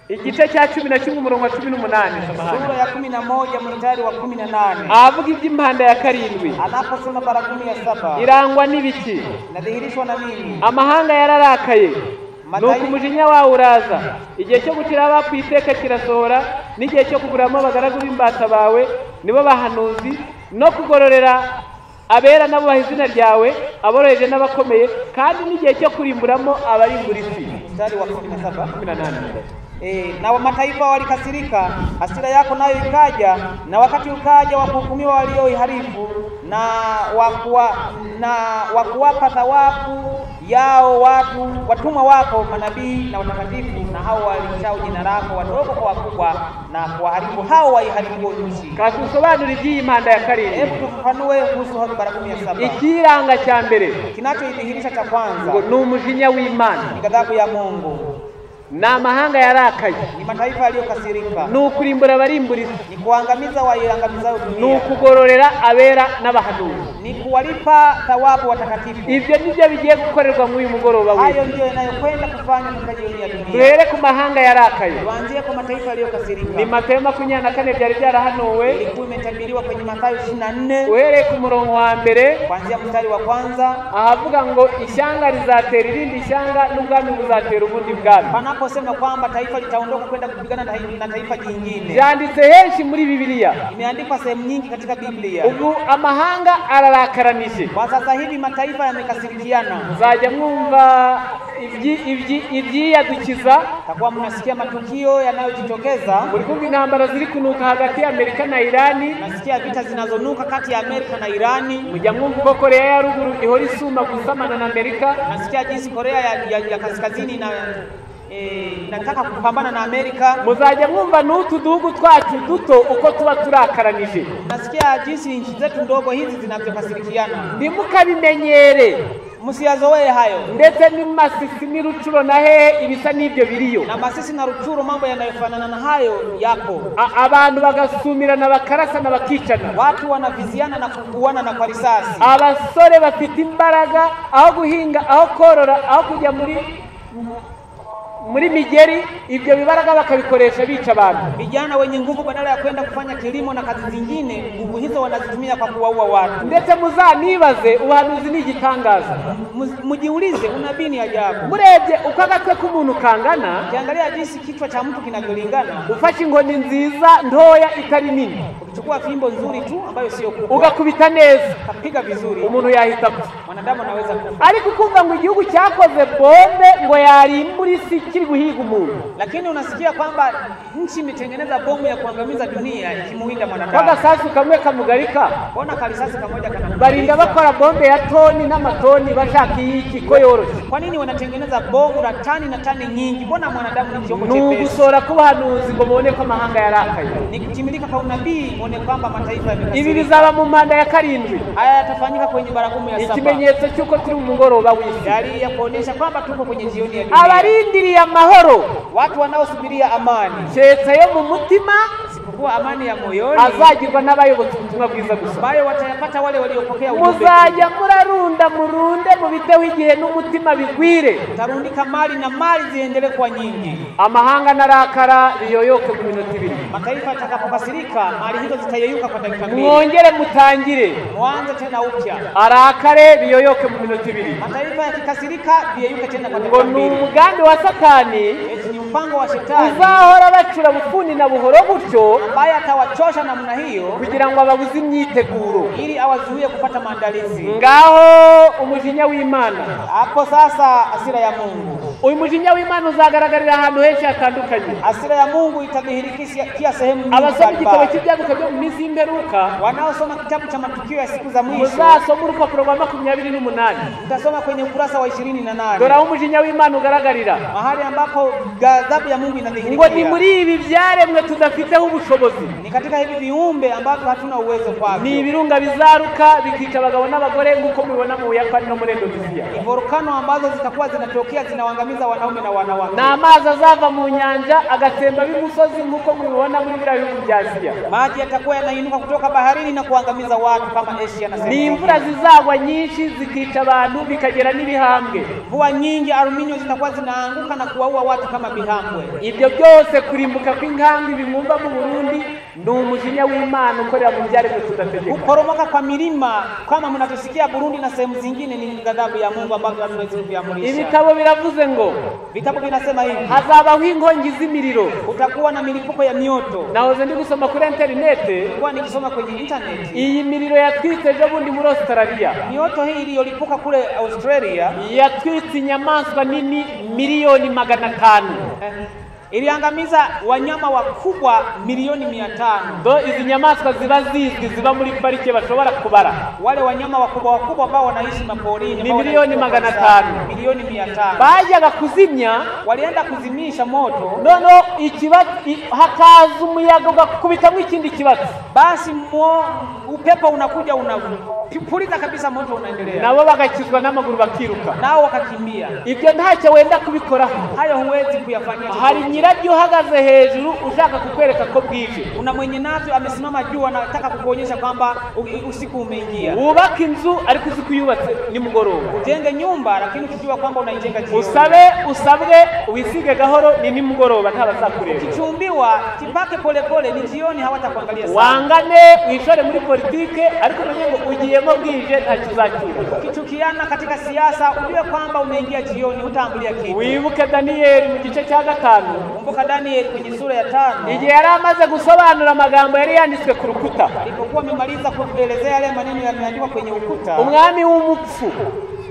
igice cya 11 umurongo wa 18, Sura ya 11 mstari wa 18, avuga iby'impanda ya karindwi. anaposema baragumu ya 7 Irangwa n'ibiki? inadhihirishwa na nini? Amahanga yararakaye, nuko umujinya wawe uraza. Igihe cyo gukira abapfuye iteka kirasohora, n'igihe cyo kuguramo abagaragu b'imbata bawe nibo bahanuzi, no kugororera abera n'abubaha izina ryawe, aboroheje n'abakomeye, kandi n'igihe cyo kurimburamo abarimbura isi. Mstari wa 17, 18. na wa mataifa walikasirika, hasira yako nayo ikaja, na wakati ukaja wa kuhukumiwa walioiharifu, na wakuwapa thawabu yao watumwa wako manabii na watakatifu, na hao walichao jina lako, wadogo kwa wakubwa, na kuwaharibu hao waiharibu nchi. Katusobanura iby'iyi mpanda ya karindwi. Hebu tufafanue kuhusu baragumu ya 7. Ikiranga cya mbere, Kinachoidhihirisha cha kwanza ngo ni umujinya w'Imana, ni ghadhabu ya Mungu, ni amahanga yarakaye, ni mataifa yaliyokasirika, ni ukurimbura abarimbura isi, ni kuangamiza waiangamizayo ni dunia, ukugororera abera n'abahanuzi. ni kuwalipa thawabu watakatifu. Ibyo nibyo bigiye gukorerwa muri uyu mugoroba w'isi. Hayo ndio yanayokwenda kufanya katika jioni ya dunia. Duhere ku mahanga yarakaye. Tuanzie kwa mataifa yaliyokasirika. Ni Matayo 24 byari byarahanuwe, Ilikuwa imetabiriwa kwenye Mathayo 24 uhereye ku murongo wa mbere, kuanzia mstari wa kwanza, ahavuga ngo ishyanga rizatera irindi ishyanga n'ubwami buzatera ubundi bwami. panaposema kwamba taifa litaondoka kwenda kupigana na taifa jingine. Byanditse henshi muri Bibiliya. Imeandikwa sehemu nyingi katika Biblia. Ubu amahanga ararakaranije. Kwa sasa hivi mataifa yamekasirikiana. Muzajya mwumva ibyiyadukiza, Takuwa mnasikia matukio yanayojitokeza. muri kumva intambara ziri kunuka hagati ya Amerika na Irani. Nasikia vita zinazonuka kati ya Amerika na Irani. Mujya mwumva ko Korea ya ruguru ihora isuma gusamana na Amerika. Nasikia jinsi Korea ya kaskazini nataka kupambana na Amerika. Muzajya mwumva n'utu duhugu twacu duto uko tuba turakaranije. Nasikia jinsi nchi zetu ndogo hizi zinavyokasirikiana. Ntimukabimenyere, Msiyazoee hayo. ndetse ni Masisi ni Rucuro na hehe ibisa n'ibyo biriyo. Na Masisi na Ruchuru mambo yanayofanana na hayo yapo. Abantu bagasumirana bakarasana bakicana. Watu wanaviziana na kuuana na kwa risasi. Abasore bafite imbaraga aho guhinga, aho korora, aho kujya muri migeri, ibyo bibaraga bakabikoresha bica abantu. Vijana wenye nguvu badala ya kwenda kufanya kilimo na kazi zingine, nguvu hizo wanazitumia kwa kuwaua watu. Ndetse muzanibaze, ubuhanuzi ni igitangaza. Mujiulize, unabii ni ajabu. Murebye uko agatwe k'umuntu kangana, Ukiangalia jinsi kichwa cha mtu kinavyolingana, ufashe inkoni nziza ntoya itari nini, ukichukua fimbo nzuri tu ambayo sio kubwa, ugakubita neza, kapiga vizuri, umuntu yahita apfa. mwanadamu anaweza kufa. Ariko ukumva ngo igihugu cyakoze bombe ngo yarimbura isi kiri guhiga umuntu. Lakini unasikia kwamba nchi imetengeneza bomu ya kuangamiza dunia ikimuinda mwanadamu. Kagasasi kamwe kamugarika. Bona kalisasi kamoja kana. Barinda bakora bombe ya toni n'amatoni bashaka iki ko yoroshe. Kwa nini wanatengeneza bomu la tani na tani nyingi? Mbona mwanadamu ni chombo chepesi? Nugusora kubahanuzi ngo mubone ko amahanga yarakaye. Ni kutimilika kwa unabii muone kwamba mataifa yamekasirika. Ibi bizaba mu manda ya 7. Haya yatafanyika kwenye baragumu ya 7. Ikimenyetso cyuko turi mu mugoroba w'isi. Yali ya kuonesha kwamba tuko kwenye jioni ya dunia. Abarindiriye amahoro, watu wanaosubiria amani, cyetsa yo mu mutima, kwa amani ya moyoni, azagirwa n'abayobozi ubutumwa bwiza gusa. Bayo watayapata wale waliopokea ujumbe. Muzajya murarunda murunde mu biteho igihe n'umutima bigwire. Tarundika mali na mali ziendelee kwa nyingi. Amahanga narakara biyoyoke mu minota 2. Mataifa atakapokasirika mali hizo zitayeyuka kwa dakika 2. Mwongere mutangire. Mwanze tena upya. Arakare biyoyoke mu minota 2. Mataifa yakikasirika biyeyuke tena kwa dakika 2. Ngo umugambi wa Satani, ni mpango wa shetani. Uzahora bacura bufuni na buhoro gutyo, baya atawachosha namna hiyo kugira ngo ababuze imyiteguro, ili awazuie kupata maandalizi. Ngaho umujinya w'Imana, hapo sasa asira ya Mungu. Uyu mujinya w'Imana uzagaragarira ahantu henshi hatandukanye. Asira ya Mungu itadhihirikishia sehemu nyingi. Abasoma igitabo cy'ibyaduka byo mu minsi y'imperuka, wanaosoma kitabu cha matukio ya siku za mwisho, muzasoma urupapuro rwa 28. Mtasoma kwenye ukurasa wa 28. Dore umujinya w'Imana ugaragarira, mahali ambapo ghadhabu ya Mungu inadhihirika. Ngo ni muri ibi byaremwe tudafiteho ubushobozi. Ni katika hivi viumbe ambavyo hatuna uwezo kwavyo. Ni ibirunga bizaruka bikica abagabo n'abagore nguko mubibona mu Buyapani no muri Indonesia. Ni volcano ambazo zitakuwa zinatokea zinawaangamiza wanaume na wanawake. Na amazi azava mu nyanja agatemba bimusozi nguko mubibona muri biriya bihugu bya Asia. Maji yatakuwa yanainuka kutoka baharini na kuangamiza watu kama Asia na Ni imvura zizagwa nyinshi zikica abantu bikagera n'ibihambwe. Mvua nyingi aluminium zitakuwa zinaanguka na kuwaua watu kama bihambwe. Ibyo byose kurimbuka kw'inkangi bimwumva mu Burundi ni umujinya w'Imana ukorera mu byaremwe tudategeka. Kuporomoka kwa milima kama mnatusikia Burundi na sehemu zingine ni ghadhabu ya Mungu ambayo hatuwezi kuyamurisha. Ibitabo biravuze ngo, vitabu vinasema hivi, hazabaho inkongi z'imiriro, utakuwa na milipuko ya mioto. Nahoze ndi gusoma kuri internet, kwa nikisoma kwenye internet, iyi miriro yatwitse ejo bundi muri Australia. Mioto hii iliyolipuka kule Australia yatwitse inyamaswa nini milioni 500. Iliangamiza wanyama wakubwa milioni 500. Do izi nyamaswa ziba zizwi ziba muri parike bashobora kubara. Wale wanyama wakubwa ambao wanaishi maporini ni milioni 500. Milioni 500. Bajaga kuzimya, walienda kuzimisha moto. Nono ikibati hakaza umuyaga ugakubitamo ikindi kibati. Basi upepo unakuja unapuliza kabisa, moto unaendelea. Nabo bagakizwa n'amaguru bakiruka. Nao wakakimbia. Ibyo ntacyo wenda kubikoraho. Hayo huwezi kuyafanyia. Hari nyirabyo uhagaze hejuru ushaka kukwereka ko bwije. Una mwenye navyo amesimama juu anataka kukuonyesha kwamba usiku umeingia. Ubaka inzu ariko uzikuyubatse ni mugoroba. Ujenge nyumba lakini ukijua kwamba unaijenga jioni. Usabwe uwisige gahoro ni mugoroba ntabazakureba. Ukichumbiwa kipake pole pole ni jioni hawatakuangalia sana. Wangane wishore muri politike ariko nanyengo ugiyemo bwije ntakizakira. Ukichukiana katika siasa ujue kwamba umeingia jioni utaambulia kitu. Wibuke Daniel mu gice cya 5. Kumbuka Daniel kwenye sura ya 5. Igihe yari amaze gusobanura amagambo yari yanditswe ku rukuta. Alipokuwa amemaliza kuelezea yale maneno yameandikwa kwenye ukuta. Umwami w'umupfu,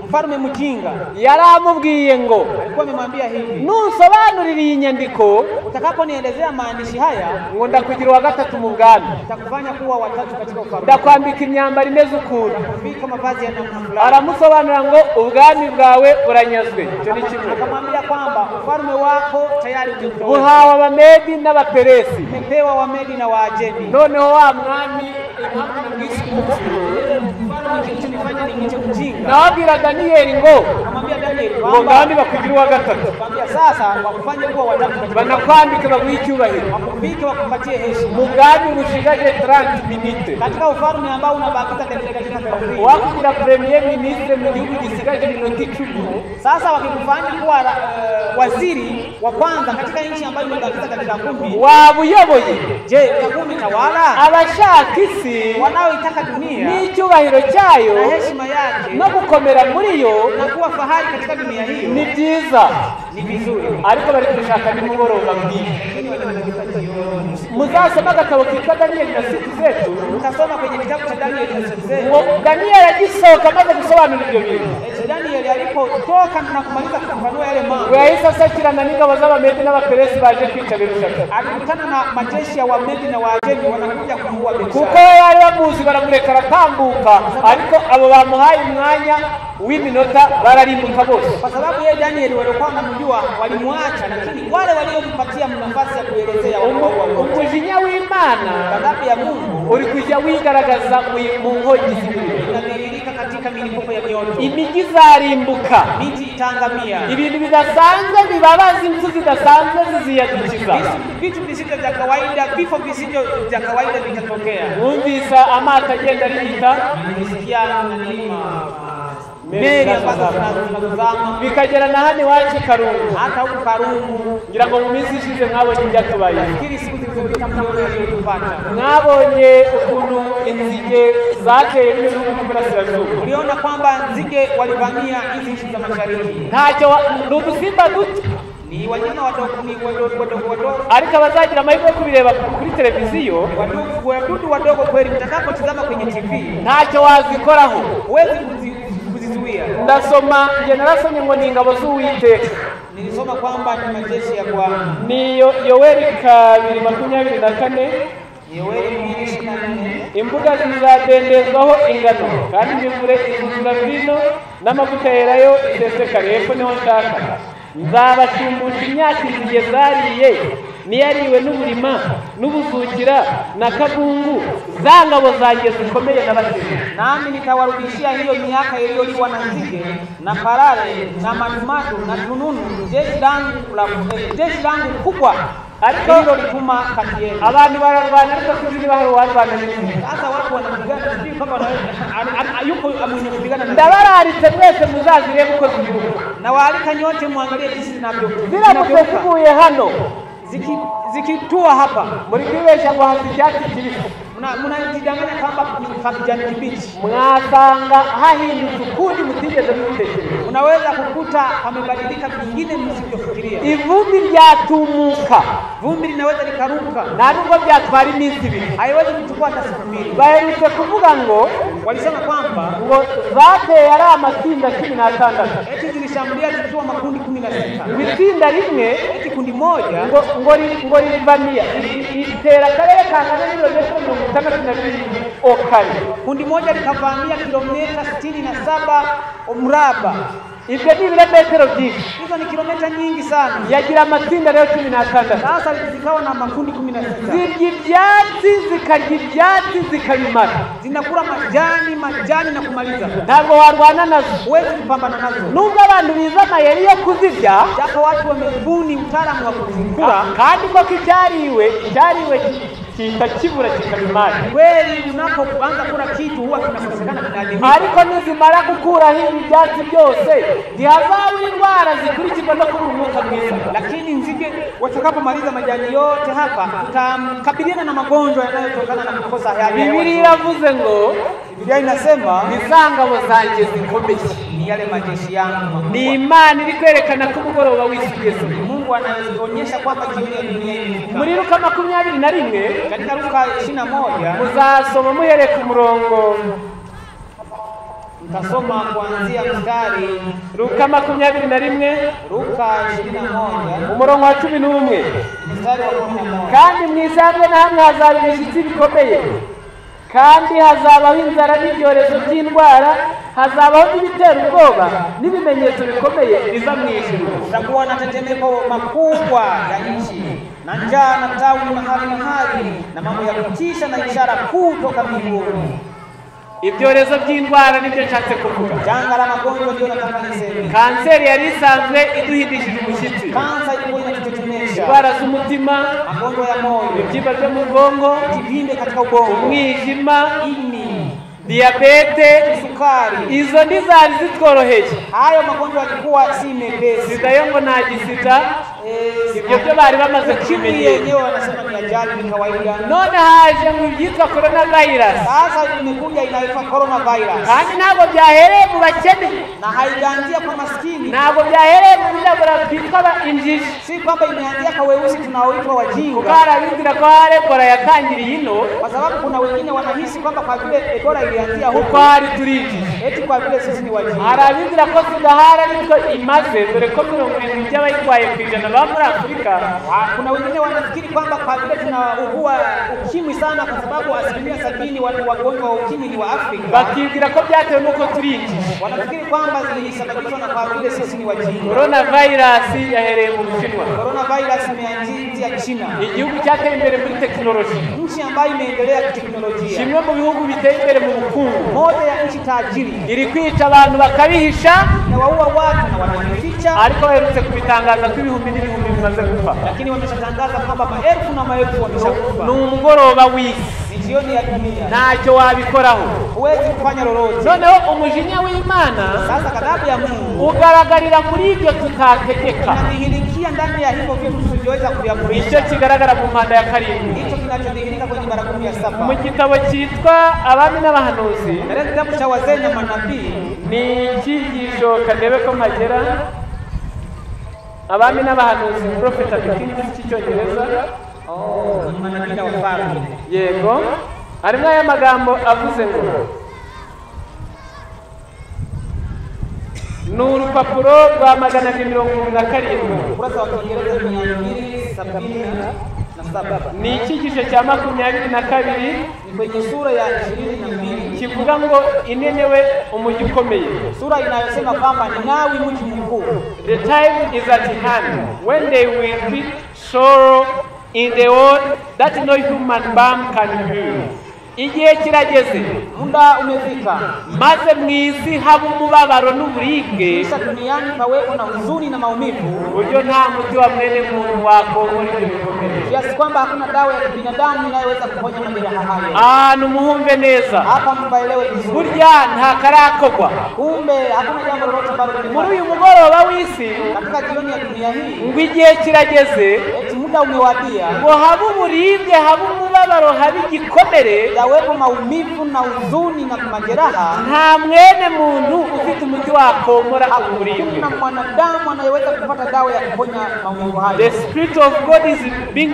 mfalme mjinga, yaramubwiye ngo, alikuwa amemwambia hivi, nusobanurira iyi nyandiko utakaponielezea maandishi haya ngo ndakugira wa 3 mu bwami, nitakufanya kuwa wa 3 katika ufalme, ndakwambika imyambaro imeze ukuntu. Vika mavazi ya namna fulani. Aramusobanura ngo ubwami bwawe buranyazwe. Cyo ni kimwe. Akamwambia kwamba ufalme wako tayari umepewa. Buhawa Abamedi n'Abaperesi, umepewa Wamedi na Waajemi. Noneho wa mwami nabwira Daniel ngo, akamwambia Daniel ngo ngandi bakugira wa 3. Akamwambia sasa wakufanye kuwa wa 3, banakwambika baguha icyubahiro, wakubike wakupatie heshima. Mu bwami bushigaje 30 minutes, katika ufalme ambao unabakiza dakika 30, wakugira premier ministre mu gihugu gisigaje minota 10. Sasa wakikufanya kuwa waziri wa kwanza katika nchi ambayo imebakiza dakika 10, wabuyoboye. Je, utakuwa umetawala? Abashaka isi wanaoitaka dunia n'icyubahiro cyayo na heshima yake no gukomera muri yo na kuwa fahari katika dunia hiyo ni byiza, ni vizuri, ariko bari kubishaka ni mugoroba bwije. Muzasoma agatabo kitwa Daniel na siku zetu, utasoma kwenye kitabu cha Daniel na siku zetu. Daniel agisohoka amaze gusobanura ibyo bintu. Daniel Danieli alipotoka na kumaliza kufafanua yale mambo, yahise asakirana n'ingabo z'Abamedi n'Abaperesi baje kwica Belushazari. alikutana na majeshi ya Wamedi na Waajemi wanakuja kumuua kuko Belshaza. bari bamuzi baramureka aratambuka, ariko abo bamuhaye umwanya w'iminota bararimbuka bose. Kwa sababu yeye Danieli walikuwa wanamjua, walimwacha, lakini wale waliompatia nafasi ya kuelezea umujinya w'Imana, ghadhabu ya Mungu uri kujya wigaragaza mu nkongi z'ibintu. inadhihirika katika milipuko ya mioto, Imijyi izarimbuka, miti itangamia, ibintu bidasanzwe bibabaza, impfu zidasanzwe ziziyadukiza. vitu visivyo vya kawaida, vifo visivyo vya kawaida vitatokea. Mwumvise amato agenda arihita, Nilisikia meli ambazo zinazama bikagera na hano iwacu Karungu. hata huku Karungu. Ngira ngo mu minsi ishize mwabonye ibyatubaye. Kili siku zilizopita mliona yaliyotupata. Mwabonye ukuntu inzige zateye bino bihugu by'Iburasirazuba. Uliona kwamba nzige walivamia hizi nchi za mashariki. Ntacyo ni udusimba duto, Ni wanyama wadogo, wadogo, ariko abazagira amahirwe yo kubireba kuri televiziyo, wadudu wadogo kweli. Mtakapotazama kwenye TV ntacyo wazikoraho. huwezi kuzizuia. Ndasoma, nge narasomye ngo ni ingabo z'Uwiteka. Nilisoma kwamba ni majeshi ya Bwana. Ni Yoweri 2:24, Yoweri 2:24. imbuga zizadendezwaho ingano kandi imivure izuzura vino n'amavuta yerayo isesekare. Hepfo niho nshaka. Nzabashumbusha imyaka inzige zariye niyariwe n'uburima n'ubuzukira na kabungu, za ngabo zanjye zikomeye n'abasizi. Nami nitawarudishia hiyo miaka iliyoliwa na nzige na parare na madumadu na tununu, jeshi langu kubwa hilo lituma kati yenu. Abantu bararwana ariko sinzi bahari warwana n'iki. Sasa watu wanapigana, sijui kama yuko mwenye kupigana na Ndabararitse mwese muzazirebe uko zivuga. na waalika nyote muangalie jinsi Ziramutse zivuye hano zikitua hapa, muri kwibeshya ngo hasi icyatsi kibisi, mnajidanganya kwamba ni kijani kibichi. mwasanga hahindutse ukundi mutigeze mubitekereza. Unaweza kukuta pamebadilika vingine msivyofikiria. Ivumbi ryatumuka, Vumbi linaweza likaruka, nta nubwo byatwara iminsi ibiri. haiwezi kuchukua hata siku mbili. Baherutse kuvuga ngo Walisema kwamba zateye ari amatsinda 16, eti zilishambulia zikiwa makundi 16. itsinda rimwe Eti kundi moja ngo rivamia itera akarere kangana n'ibirometero 62 okari. kundi moja likavamia kilomita 67 mraba. Ibyo ni ibirometero byinshi. Hizo ni kilomita nyingi sana. Yagira amatsinda rero 16. Sasa zikawa na makundi 16. Zirya ibyatsi, zikarya ibyatsi, zikabimara. Zinakula majani na kumaliza. Ntabwo warwana nazo, Huwezi kupambana nazo. nubwo abantu biza amayeri yo kuzirya, Japo watu wamebuni utaalamu wa kuzikula, kandi koko icyariwe kita kibura kikabimara. kweli unapoanza kula kitu huwa kinakosekana kinadimika. Ariko nizimara gukuraho ibi byatsi byose, ntihazaba indwara zikurikirwa no kubura umwuka mwiza. Lakini nzige watakapomaliza majani yote hapa, tutakabiliana na magonjwa yanayotokana na kukosa hali ya Biblia hewa. iravuze ngo Biblia inasema nizangabo zanjye zikomeye. ni yale majeshi yangu. Ni Imana iri kwerekana ko umugoroba wisugeze. Mungu anaonyesha kwamba jioni ya dunia imefika. Muri Luka 21 Katika Luka 21 muzasoma muhere ku murongo, mtasoma kuanzia mstari Luka 21 Luka 21 umurongo wa 11. mstari wa 11. Kandi mwisange na hamwe hazaba ibishyitsi bikomeye, kandi hazabaho inzara n'ibyorezo by'indwara, hazabaho n'ibitera ubwoba n'ibimenyetso bikomeye biva mu ijuru. Kutakuwa na tetemeko makubwa ya nchi na njaa na tauni mahali na mambo ya kutisha na ishara kuu toka mbinguni. Ibyorezo by'indwara nibyo nshatse kuvuga. Janga la magonjwa ndio nataka niseme. Kanseri yari isanzwe iduhindishije umushyitsi, Kansa ilikuwa inatutetemesha. indwara z'umutima, Magonjwa ya moyo, ibibyimba byo mu bwongo, kivimbe katika ubongo, umwijima, ini, diyabete, sukari. izo ntizari zitworoheye. Hayo magonjwa yalikuwa si mepesi. Sida yo ngo nta gisida, ibyo byo bari bamaze ukimwi kubimenyera. yenyewe wanasema ni ajali, ni kawaida. None haje mu byitwa coronavirus, Sasa imekuja inaitwa coronavirus, kandi ntabwo byahereye mu bakene, na haijaanzia kwa maskini, ntabwo byahereye mu birabura bitwa injiji, si kwamba imeanzia kwa weusi tunaoitwa wajinga, barabizira ko hari Ebola yatangiriye ino, kwa sababu kuna wengine wanahisi kwamba kwa vile Ebola ilianzia kuko huko hari turinjiji. eti kwa vile sisi ni wajinga. Hari abizira ko sida hari ariko imaze, dore ko 70% by'abayitwaye ku ijana baba muri Afurika. Kuna wengine wanafikiri kwamba kwa vile tunaugua ukimwi sana, kwa sababu 70% wagonjwa wa ukimwi ni wa Afrika, Bakibwira ko byatewe nuko turinjiji. wanafikiri kwamba zilisababishwa na kwa vile sisi ni wajinga. Coronavirus yahereye mu Bushinwa, Coronavirus imeanzia China, igihugu cyateye imbere muri tekinoloji, nchi ambayo imeendelea kiteknolojia, kimwe mu bihugu biteye imbere mu bukungu. moja ya nchi tajiri. Iri kwica abantu bakabihisha, Na waua watu na wanajificha, ariko baherutse kubitangaza ko ibihumbi n'ibihumbi bimaze gupfa. lakini wameshatangaza kwamba maelfu na maelfu wameshakufa. Ni umugoroba w'isi, Ni jioni ya dunia, ntacyo wabikoraho. huwezi kufanya lolote. Noneho umujinya w'Imana Sasa ghadhabu ya Mungu ugaragarira muri ibyo tutategeka. inadhihirikia ndani ya hivyo vitu tusivyoweza Icyo kuviamrisha. kigaragara mu mpanda ya karindwi Hicho kinachodhihirika kwenye bara 17 mu gitabo cyitwa Abami n'Abahanuzi. katika kitabu cha wazee na manabii. Ni icyigisho kadebe ko mpagera. Abami n'Abahanuzi, Prophet and Kings cy'icyongereza. Ni manabii na wafalme. Yego, harimo aya magambo avuze ngo ni urupapuro rwa 277, Ukurasa wa Kiingereza 277. ni icyigisho cya 22 Ni kwenye sura ya 22, kivuga ngo inenewe umujyi ukomeye. sura inayosema kwamba Ninawi mji mkuu. The time is at hand when they will be sorrow in the world that no human being can heal. Igihe kirageze, Muda umefika, maze mu isi haba umubabaro n'uburibwe, kisha duniani pawepo na huzuni na maumivu, uburyo nta muti wa mwene muntu wakongora ibyo bikomere. kiasi kwamba hakuna dawa ya kibinadamu inayoweza kuponya majeraha hayo. Ahantu muhumve neza, Hapa mpaelewe vizuri, burya nta karakogwa. kumbe hakuna jambo lolote ambalo Muri limefanyika. uyu mugoroba w'isi, Katika jioni ya dunia hii, ngo igihe kirageze eti muda umewadia, ngo habe uburibwe, habe umubabaro, habe igikomere, yawepo maumivu na huzuni na majeraha. nta mwene muntu ufite umuti wakomora uburibwe. Hakuna mwanadamu anayeweza kupata dawa ya kuponya maumivu The hayo. spirit of God is being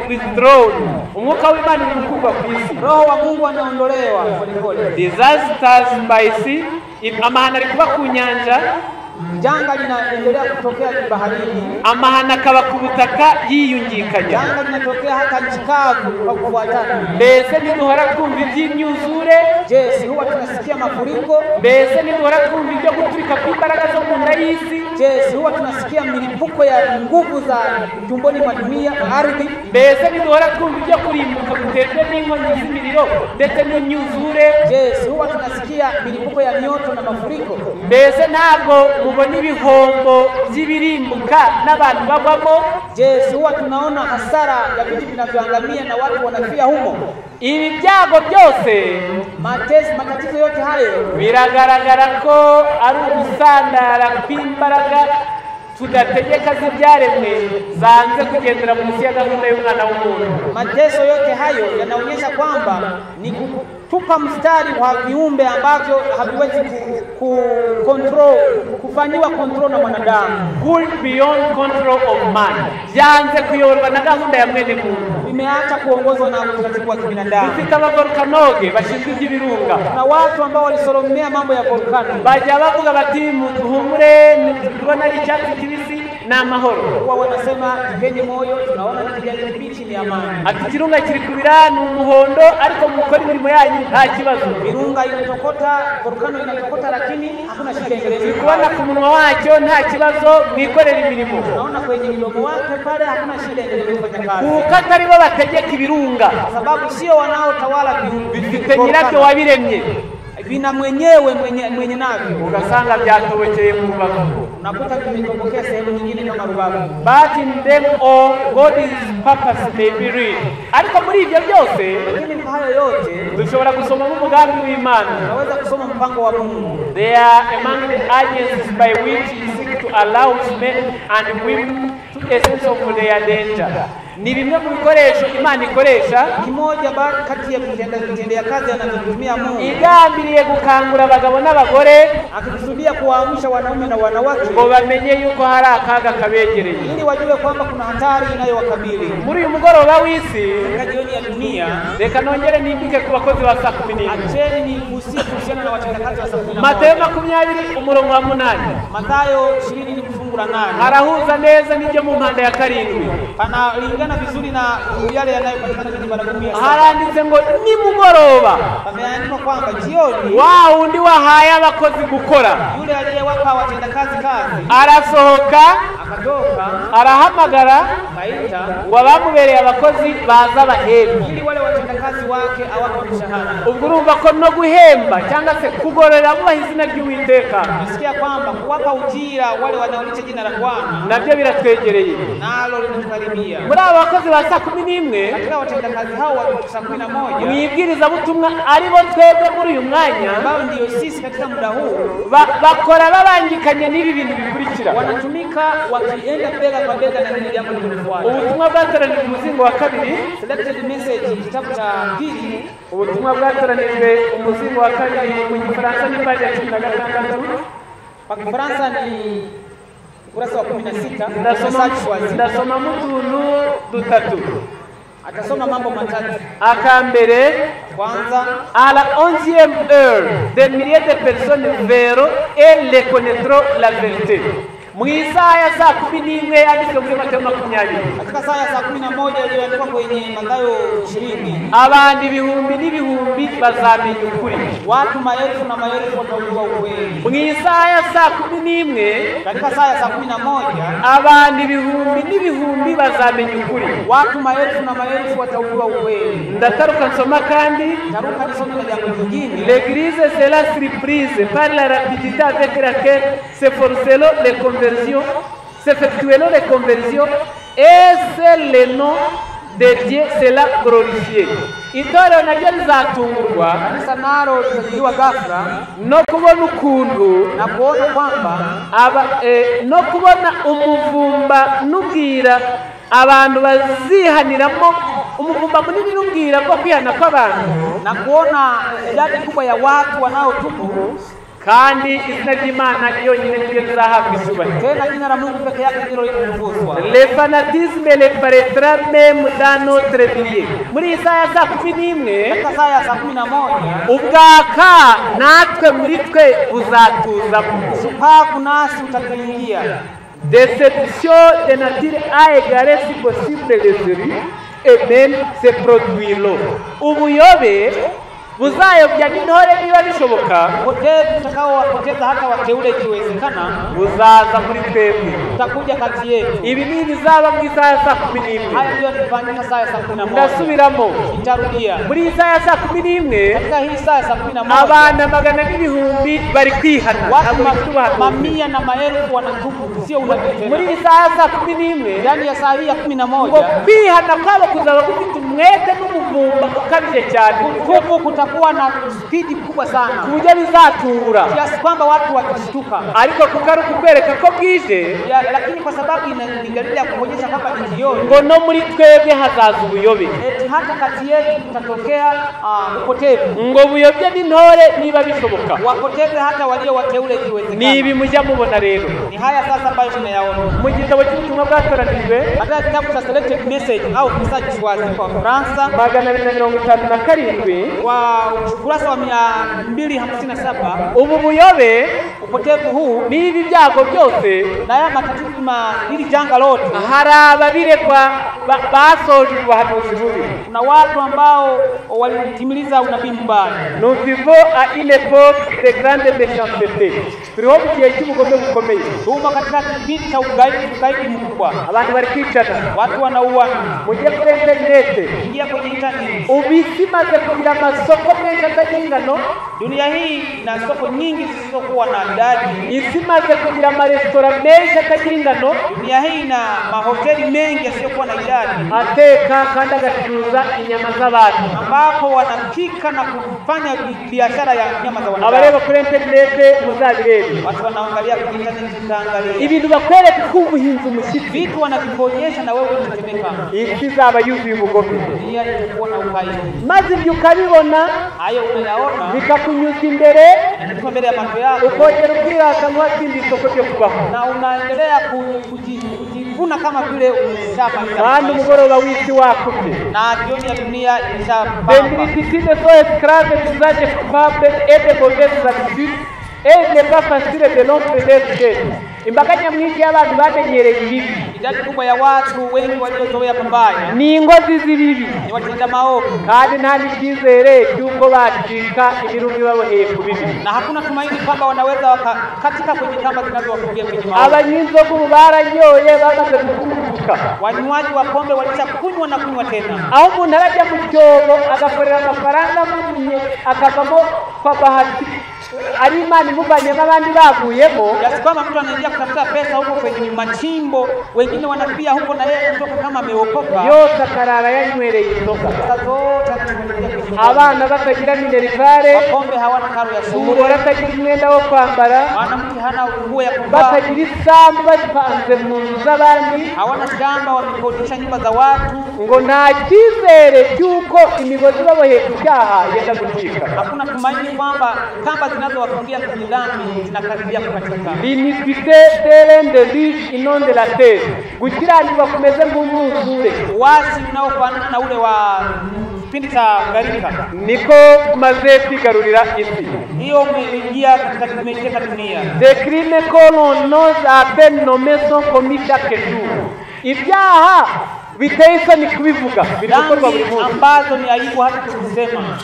withdrawn. Umwuka w'Imana uri gukurwa ku isi. Roho wa Mungu anaondolewa polepole. Disasters by sea, amahano ari kuba ku nyanja, Janga linaendelea kutokea baharini, amahano akaba ku butaka yiyungikanya. janga linatokea hata nchi kavu kwa kufuatana. Mbese ntiduhora twumva iby'imyuzure, Je, si huwa tunasikia mafuriko? mbese ntiduhora twumva ibyo guturika kw'imbaraga zo mu nda y'isi, Je, si huwa tunasikia milipuko ya nguvu za tumboni mwa dunia, ardhi? mbese ntiduhora twumva ibyo kurimbuka guterwa n'inkongi z'imiriro ndetse n'imyuzure. Je, si huwa tunasikia milipuko ya mioto na mafuriko? Mbese ntabwo mubona ibihombo by'ibirimbuka n'abantu bagwamo? Je, si huwa tunaona hasara ya vitu vinavyoangamia na watu wanafia humo? Ibi byago byose Matatizo yote hayo biragaragara ko ari ugusandara kw'imbaraga tudategeka z'ibyaremwe zanze kugendera munsi ya gahunda y'umwana w'umuntu. mateso yote hayo yanaonyesha kwamba ni kutupa mstari wa viumbe ambavyo haviwezi kufanyiwa control na mwanadamu, Pull beyond control of man, byanze kuyoborwa na gahunda ya mwene muntu. vimeacha kuongozwa na utaratibu wa kibinadamu. Dufite abavolkanoge bashinzwe iby'ibirunga, Na watu ambao walisoromea mambo ya volkano bajya bavuga bati muduhumure, tubona ari icyatsi kibisi ni amahoro. huwa wanasema tupeni moyo, tunaona ni kijani kibichi, ni amani. Ati ikirunga kiri kubira ni umuhondo, ariko mukora imirimo yanyu nta kibazo. Virunga inatokota, volkano inatokota, lakini hakuna shida endelezi. Kubona ku munwa wacyo nta kibazo, mwikorera imirimo. Naona kwenye mdomo wake pale hakuna shida endelezi kufanya kazi, Kuko atari bo bategeka ibirunga, sababu sio wanaotawala bifite nyirabyo wabiremye. vina mwenyewe mwenye navyo. Ugasanga byatobokeye mu rubavu. Unakuta vimetokea sehemu nyingine kama rubavu. But in them all God's purpose may be real. Ariko muri ibyo byose Lakini kwa hayo yote dushobora gusoma mu mugambi w'Imana. unaweza kusoma mpango wa Mungu. They are among the agencies by which he seeks to allow men and women to essence of their danger. Ni bimwe mu bikoresho Imana ikoresha, kimoja kati ya vitendea kazi anazotumia Mungu, igambiriye gukangura abagabo n'abagore, akikusudia kuwaamsha wanaume na wanawake ngo bamenye yuko hari akaga kabegereye, ili wajue kwamba kuna hatari inayowakabili. Muri uyu mugoroba w'isi, jioni ya dunia, reka nongere nimbike ku bakozi ba saa 11. Acheni nigusie kuhusiana na watendakazi wa saa 11. Mathayo 20 umurongo wa 8. Mathayo 20 fungu la 8. Harahuza neza n'ibyo mu mpanda ya 7. Panalingana vizuri na yale yanayopatikana kwenye ibara 10. Haranditse ngo ni mugoroba. Pameandikwa kwamba jioni, wa undi wahaye abakozi gukora, yule aliyewapa watendakazi kazi, arasohoka, akatoka, arahamagara, akaita ngo abamubereye abakozi baza bahembe, ili wale watendakazi wake awape mshahara. Ubwo urumva ko no guhemba cyangwa se kugororera mu izina ry'Uwiteka, nasikia kwamba kuwapa ujira wale wanaolicha jina la Bwana nabyo biratwegereye, nalo linatukaribia. Muri aba bakozi ba saa 11, katika watendakazi hao wa saa 11, mwibwiriza butumwa aribo twebwe muri uyu mwanya, ambao ndio sisi katika muda huu bakora babangikanye n'ibi bintu bikurikira, wanatumika wakienda bega kwa bega na hili jambo linalofuata. Ubutumwa bwatoranijwe umuzingo wa 2, selected message, kitabu cha 2. Ubutumwa bwatoranijwe umuzingo wa 2 mu Gifaransa ni page ya 16, kwa Kifaransa ni ukurasa wa 16. Ndasoma mutuntu dutatu. Atasoma mambo matatu. Akambere, kwanza, à la 11e heure, des milliers de personnes verront et les connaîtront la vérité. Mu isaha ya saa 11 yanditswe muri Mathayo 20. Katika saa ya saa 11 iliyoandikwa kwenye Mathayo 20, abandi ibihumbi n'ibihumbi bazamenya ukuri, watu maelfu na maelfu watajua ukweli. Mu isaha ya saa 11, katika saa ya saa 11, abandi ibihumbi n'ibihumbi bazamenya ukuri, watu maelfu na maelfu watajua ukweli. Ndataruka nsoma kandi, taruka nisome na jambo lingine. L'église sera surprise par la rapidité avec laquelle s'efforceront les s'effectueront les conversions, et c'est le nom de Dieu sera glorifié. Itorero naryo rizatungurwa, kanisa nalo litajiwa ghafla, no kubona ukuntu, na kuona kwamba no kubona umuvumba n'ubwira abantu bazihaniramo, umuvumba munini n'ubwira bwo kwihana kw'abantu, na kuona idadi kubwa ya watu wanaotubu, kandi izina ry'Imana yonyine ryo rizahabwa icyubahiro. Tena jina la Mungu peke yake ndilo litakuzwa. Le fanatisme le paraîtra même dans notre vie. Muri Isaya saa 11, katika saa ya saa 11, ubwaka natwe muri twe buzatuzamo, supaku nasi utatuingia. Déception de nature à égarer si possible les élus et même se produire. Ubuyobe buzayobya n'intore niba bishoboka, upotevu utakaowapoteza hata wateule ikiwezekana, buzaza muri twebwe, utakuja kati yetu. Ibi ni bizaba mu isaha ya saa 11. Haya ndio yanafanyika saa ya saa 11. Ndasubiramo, itarudia. Muri isaha ya saa 11, katika hii saa ya saa 11, abana magana n'ibihumbi bari kwihana, watu mamia na maelfu wanatubu, sio unabii. Muri isaha ya saa 11, ndani ya saa hii ya 11, kwihana kwabo kuzaba gufite umwete n'umuvumba ukabije cyane, kuko kutakuwa na spidi kubwa sana, kuburyo bizatungura, kiasi kwamba watu watashtuka. Ariko kugaruka kwereka ko bwije, lakini kwa sababu inaangalia kuonyesha kwamba ni jioni, ngo no muri twebwe hazaza ubuyobe, hata kati yetu kutatokea upotevu, ngo buyobye n'intore niba bishoboka, wapoteze hata walio wateule ikiwezekana. Nibi mujya mubona rero, ni haya sasa ambayo tunayaona mu gitabo cy'ubutumwa bwatoranijwe, katika kitabu cha selected message au message kwa Fransa 257 wa ukurasa wa 257, ubu buyobe, upotevu huu, nibi byago byose na ya matatizo hili janga lote, hari ababirekwa basoje ubuhanuzi bubi, kuna watu ambao walitimiliza unabii mbaya. Nous vivons à une époque de grande méchanceté. Turiho mu gihe cy'ubugome bukomeye, tuba katika kipindi cha ugaidi mkubwa, abantu bari kwicana, watu wanauana. Mujye kuri internet, ingia kwenye internet, ubisi maze kugira amasoko amasoko menshi atagira ingano, dunia hii ina soko nyingi zisizokuwa na idadi. isi imaze kugira amaresitora menshi atagira ingano, Dunia hii ina mahoteli mengi yasiyokuwa na idadi, ateka kandi agacuruza inyama z'abantu, ambapo wanapika na kufanya biashara ya nyama za wanadamu. abareba kuri interinete muzabirebe, Watu wanaangalia kwenye internet, utaangalia ibintu bakwereka ko ubuhinzi umushyitsi, vitu wanavikuonyesha na wewe unatemeka. isi izaba yuzuye ubugome, Dunia itakuwa na uhai. maze ibyo ukabibona Hayo unayaona bikakunyuza imbere, yanatoka mbele ya macho yako, ukongera ukirata nk'uwatsinda isoko ryo kubaho, na unaendelea kujivuna kama vile umeshapata. kandi umugoroba w'isi wakubye. Na jioni ya dunia Les imeshapamba. multitudes sont esclaves d'usage coupable et de mauvaises habitudes, et il n'est pas facile de rompre les chaînes. Imbaga nyamwinshi y'abantu bamenyereye ibibi, Idadi kubwa ya watu wengi waliozoea mabaya ni ingozi z'ibibi, ni watenda maovu, kandi nta n'icyizere cy'uko bacika imirungu ibaboheye ku bibi. na hakuna tumaini kwamba wanaweza wakatika kwenye kamba zinazowafungia kwenye maovu. Abanyizogo ubu baranyoye bamaze gukururuka, Wanywaji wa pombe walishakunywa na kunywa tena, aho umuntu arajya mu cyobo agakorera amafaranga amunye akavamo kwa bahati ari Imana imuvanye n'abandi baguyemo, kiasi kwamba mtu anaingia kutafuta pesa huko kwenye machimbo, wengine wanapia huko na yeye kutoka kama ameokoka, yose akarara yanywereye inzoga, pesa zote anatumia kwenye pombe. abana batagira minerivare, Wapombe hawana karo ya umugore shule, atagira umwenda wo kwambara, mwanamke hana nguo ya kuvaa, batagira isambu bapanze mu nzu z'abandi, hawana shamba, wamekodisha nyumba za watu. ngo nta cyizere cy'uko imigozi ibaboheye ku cyaha yenda gucika. Hakuna tumaini kwamba kamba zinazowafungia kwenye dhambi zinakaribia kukatika. L'iniquité terrain de riche inonde la terre, gukiranirwa kumeze nk'umwuzure, Uasi unaofanana na ule wa kipindi cha gharika, niko maze kwigarurira isi. hiyo umeingia katika dunia. Des crimes que l'on n'ose à peine nommer sont commis chaque jour. Ibyaha biteye isoni kubivuga, biri gukorwa buri Dhambi munsi, ambazo ni aibu hata kusema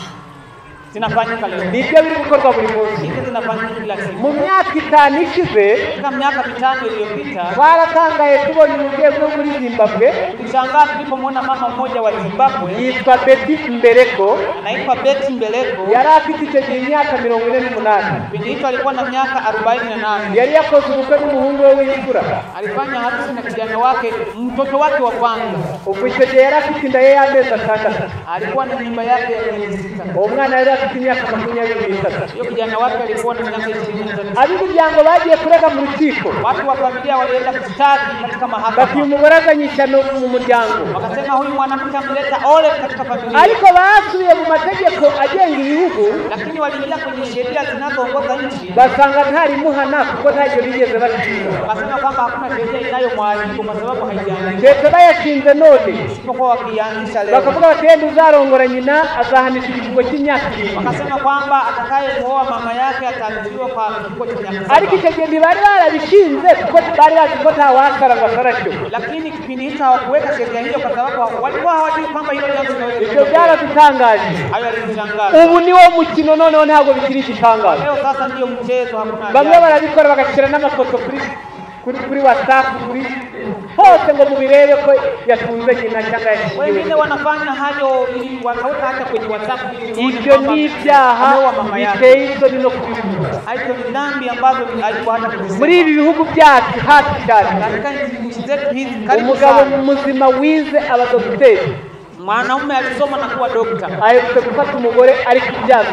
zinafanyika leo. nibyo biri gukorwa buri munsi. Hizi zinafanyika kila siku. Mu myaka 5 ishize Katika miaka 5 iliyopita twaratangaye tubonye umubyeyi wo muri Zimbabwe tulishangaa tulipomwona mama mmoja wa Zimbabwe yitwa Betty Mbereko, anaitwa Betty Mbeleko. yari afite icyo gihe imyaka 48. Kipindi hicho alikuwa na miaka 48. Yari yakoze ubukwe n'umuhungu we w'imfura, Alifanya harusi na kijana wake, mtoto wake wa kwanza. ubwo icyo gihe yari afite inda ye y'amezi 6. Alikuwa na mimba yake ya miezi 6. uwo mwana yari afite imyaka 23. Hiyo kijana wake alikuwa na miaka 23. Ab'imiryango bagiye kurega mu rukiko, Watu wa familia walienda kushtaki katika bati mahakama, umugore azanye ishyano mu muryango, wakasema huyu mwanamke ameleta ole katika familia. ariko basubiye mu mategeko agenga ibihugu Lakini waliingia kwenye sheria zinazoongoza nchi, basanga ntarimuhana kuko ntacyo bigeze bashinga, wakasema kwamba hakuna sheria inayomwadhibu kwa sababu haijaandikwa, ndetse bayashinze none isipokuwa wakianzisha leo. bakavuga bati yenda uzarongora nyina azahanishwa igifungo cy'imyaka 7. Wakasema kwamba atakayemuoa mama yake ataadhibiwa kwa kifungo cha miaka ariko 7. icyo gihe ntibari barabishinze kuko bari bazi ko nta wasara ngo asaracyo. Lakini kipindi hicho hawakuweka sheria hiyo kwa sababu walikuwa hawajui kwamba hilo jambo Ibyo linaweza. byaradutangaje. Hayo yalishangaza. Ubu ni wo mukino noneho ntabwo bikiri igitangaza. Leo sasa ndio mchezo, hakuna Bamwe haja. barabikora bagashyira n'amafoto kuri WhatsApp, kuri hose ngo mubirebe ko yatunze nyina cyangwa Wengine yashingiwe. wanafanya hayo ili wakaweka hata kwenye WhatsApp ili tuone Ibyo kwamba ni ibyaha ameoa mama yake. biteye isoni no kubivuga. Hayo ni dhambi ambazo alikuwa hata kuzisema. Muri ibi bihugu byacu hafi cyane, Katika nchi zetu hizi karibu umugabo sana, muzima wize abadogiteri mwanaume alisoma na kuwa dokta, aherutse gufata umugore ari kubyaza,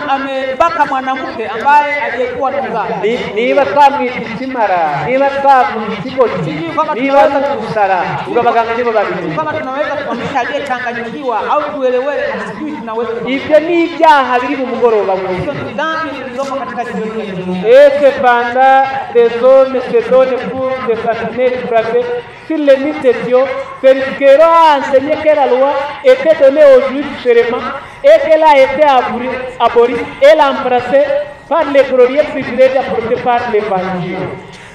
amebaka mwanamke ambaye aliyekuwa na mzaa. niba twamwita ikimara, niba twavuga ikigoryi, niba gusara, ubwo abaganga nibo babimenye. Kama tunaweza kumwambia aliyechanganyikiwa au tuelewele asijui, tunaweza Ibyo ni ibyaha biri mu mugoroba mwiza. hizo ni dhambi zilizomo katika jioni ya dunia. Et cependant, les hommes se donnent pour des centenaires frappés sur les mythes de Dieu, se risqueront à enseigner que la loi était donnée aux Juifs seulement et qu'elle a été abolie et remplacée par les glorieux privilèges apportés par l'Évangile.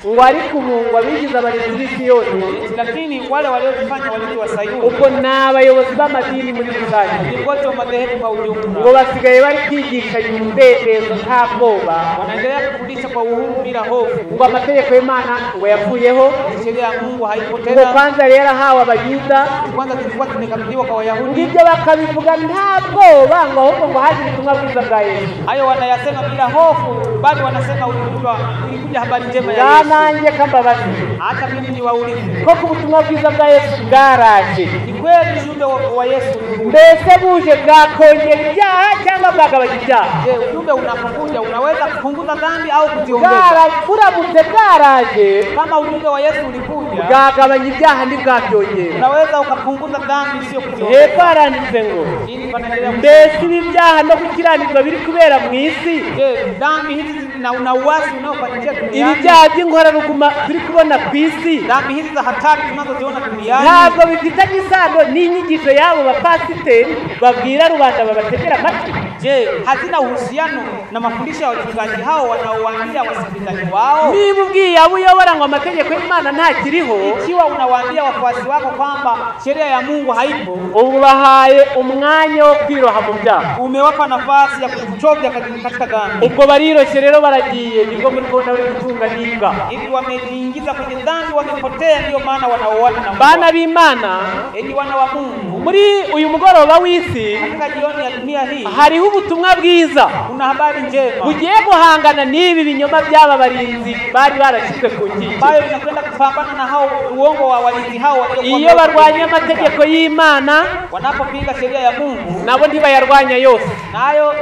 ngo ariko ubu ngo abigize abarezi b'Isiyoni, lakini wale waliofanya walinzi wa Sayuni ubwo ni abayobozi b'amadini muri rusange, viongozi wa madhehebu kwa ujumla, ngo basigaye bari kwigishanya umudendezo nta bwoba, wanaendelea kufundisha kwa uhuru bila hofu, ngo amategeko y'Imana ngo yavuyeho, sheria ya Mungu haipo ngo tena. kwanza rero ahawe Abayuda, Kwanza tulikuwa tumekabidhiwa kwa Wayahudi, ngibyo bakabivuga nta bwoba, ngo ahubwo ngo haje ubutumwa bwiza bwa Yesu. hayo wanayasema bila hofu, bali wanasema ulikuja habari njema ya Yesu. Nanjye kambabazi, Hata mimi niwaulize, koko ubutumwa bwiza bwa Yesu bwaraje, ni kweli ujumbe wa Yesu? mbese buje bwakongera ibyaha cyangwa bwagabanya ibyaha? Je, ujumbe unapokuja unaweza kupunguza dhambi au kuziongeza? Buramutse bwaraje, Kama ujumbe wa Yesu ulikuja, bwagabanya ibyaha ntibwabyongera. unaweza ukapunguza dhambi, sio kuziongeza. Hepfo haranditse ngo Ili panaendelea mbese ibi byaha no gukiranirwa biri kubera mu isi, je, dhambi hizi na uasi unaofanyika ibi duniani, byaha by'inkoraruguma turi kubona ku isi, dhambi hizi za hatari tunazoziona duniani, ntabwo bifitanye isano n'inyigisho y'abo bapasiteri babwira rubanda babategera amatwi? je, hazina uhusiano na mafundisho ya wachungaji hao wanaowaambia wasikilizaji wao? Niba ubwiye abo uyobora ngo amategeko y'Imana ntakiriho, Ikiwa unawaambia wafuasi wako kwamba sheria ya Mungu haipo, ubu bahaye umwanya wo kwiroha mu byaha, umewapa nafasi ya kuchovya katika dhambi. ubwo bariroshye rero baragiye, nibwo muri kubona bari gutunga n'inga. Hivi wamejiingiza kwenye dhambi, wamepotea, ndio maana wanaoana na Bana b'Imana, Eni wana wa Mungu, muri uyu mugoroba w'isi katika jioni ya dunia hii hariho ubutumwa bwiza kuna habari njema bugiye guhangana n'ibi binyoma by'aba barinzi bari barashyizwe ku nkike, ambayo inakwenda kupambana na hao uongo wa walinzi hao waliokuwa iyo barwanya amategeko y'Imana wanapopinga sheria ya Mungu, nabo ntibayarwanya yose,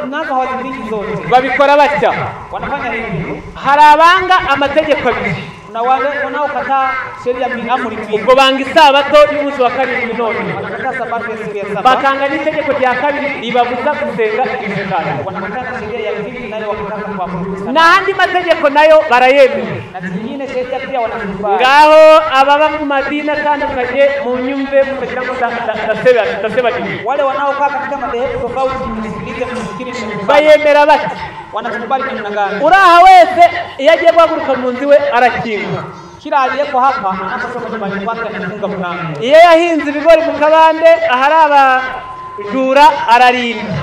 nazo hawazipingi zote. babikora batya. Wanafanya hivi, Hari abanga amategeko abiri, na wale wanaokataa sheria amri mbili, ubwo banga isabato y'umunsi wa karindwi none, wanakataa sabato ya siku ya saba, bakanga n'itegeko rya kabiri ribabuza gusenga igishushanyo, wanakataa sheria ya pili nayo wakitaka kuabudu, n'andi mategeko nayo barayemera. na zingine sheria pia wanazikubali. Ngaho ababa mu madini atandukanye mu nyumve mutagira ngo ndasebagire, Wale wanaokaa katika madhehebu tofauti, msikilize, msikiri, bayemera bati wanazikubali namna gani? uraha wese iyo agiye guhaguruka mu nzu iwe arakinga, Kila aliyeko hapa anaposoma nyumbani kwake anafunga mlango. iyo yahinze ibigori mu kabande ahari abajura ararinda.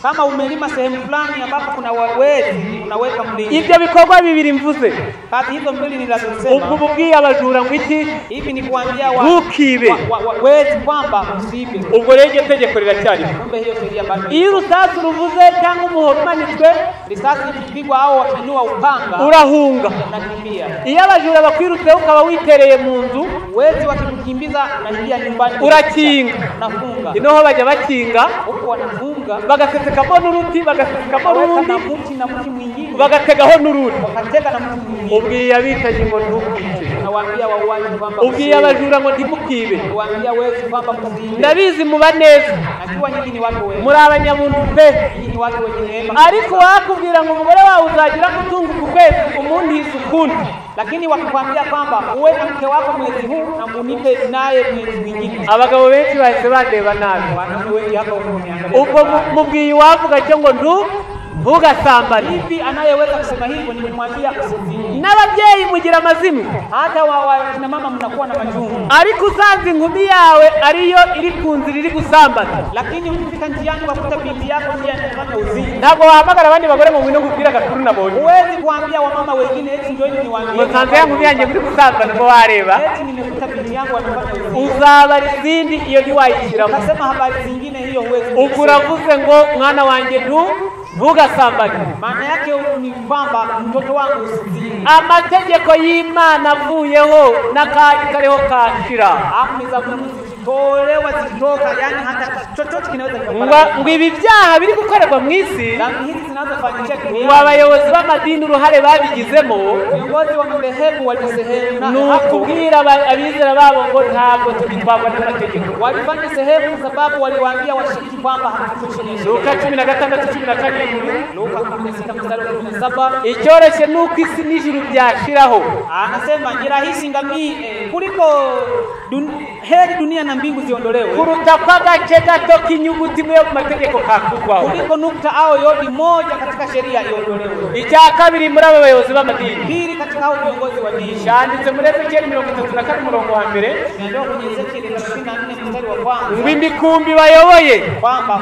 Kama umelima sehemu fulani ambapo kuna wezi, unaweka mlinzi. Ibyo bikorwa bibiri mvuze, Kati hizo mbili ni ubwo lazima. bubwiye abajura ngo iki, Hivi ni kuambia ntukibe, wezi kwamba msibe. ubwo rero iryo tegeko riracyariho. Kumbe hiyo sheria bado. Iyo urusasu ruvuze cyangwa umuhoro umanitswe Risasi ikipigwa au wakinua upanga, urahunga. unakimbia. Iyo abajura bakwirutseho ukaba witereye mu nzu, Wezi wakikukimbiza unaingia nyumbani, urakinga. unafunga. Inoho bajya bakinga Huko wanafunga, bagasesekamo n'uruti, bagasesekamo waweka n'urundi, na mti mwingine, bagategaho n'urundi. wakateka na mti mwingine. Ubwiye abicanyi ngo ntukice, Nawaambia wauaji kwamba ubwiye abajura ngo ntimukibe. waambia wezi kwamba msibe. Ndabizi muba neza, Najua nyinyi ni watu wema, muri abanyabuntu pe, nyinyi ni watu wenye neema, ariko wakubwira ngo umugore wawe uzagira gutunga ku kwezi umuntiza ukundi, lakini wakikwambia kwamba uwe na mke wako mwezi huu na munipe naye mwezi mwingine, abagabo benshi bahise bandeba nabi. wanaume wengi hapa wanaangalia. Ubwo mubwiye uwavuga cyo ngo ntugasambane. Hivi anayeweza kusema hivyo ni kumwambia usizini. N'ababyeyi mugira amazimwe, Hata kina mama mnakuwa na majungu, ariko usanze inkumi yawe ariyo iri ku nzira iri gusambana, lakini ukifika njiani wakuta binti yako ndiye anafanya uzinzi, ntabwo wahamagara abandi bagore ngo ngwino nkubwire agakuru nabonye, huwezi kuambia wamama wengine eti ndio niwaambie ngo nsanze ya nkumi yanjye muri gusambana, ngo wareba eti nimekuta binti yangu anafanya uzinzi. uzabara izindi iyo ntiwayishyiramo. Ukasema habari zingine, hiyo huwezi. Ubwo uravuze ngo mwana wanjye ntugasambane. Maana yake ni kwamba mtoto wangu usizini. Amategeko y'Imana avuyeho n'akandi kariho kashira, Amri za Mungu zikitolewa zikitoka, yani hata chochote kinaweza kufanyika. ngo ibi byaha biri gukorerwa mu isi, Dhambi hizi zinazofanyika ngo duniani, abayobozi b'amadini uruhare babigizemo, viongozi wa madhehebu walisehemu ni ukubwira abizera babo ngo ntabwo tugitwarwa n'amategeko. walifanya sehemu, sababu waliwaambia washiriki kwamba hatuko chini ya sheria. Luka 16:14 Luka 16:17. icyoroshye ni uko isi n'ijuru byashiraho. Anasema ni rahisi kuliko heri dunia na mbingu ziondolewe kuruta kwa gace gato k'inyuguti imwe yo mu mategeko kakugwaho, kuliko nukta au yodi moja katika sheria iondolewe. icya kabiri muri aba bayobozi b'amadini, pili katika hao viongozi wa dini, cyanditse muri Ezekiel 34 umurongo wa mbere, ndio kwenye Ezekiel 34 mstari wa kwanza, ngo imikumbi bayoboye kwamba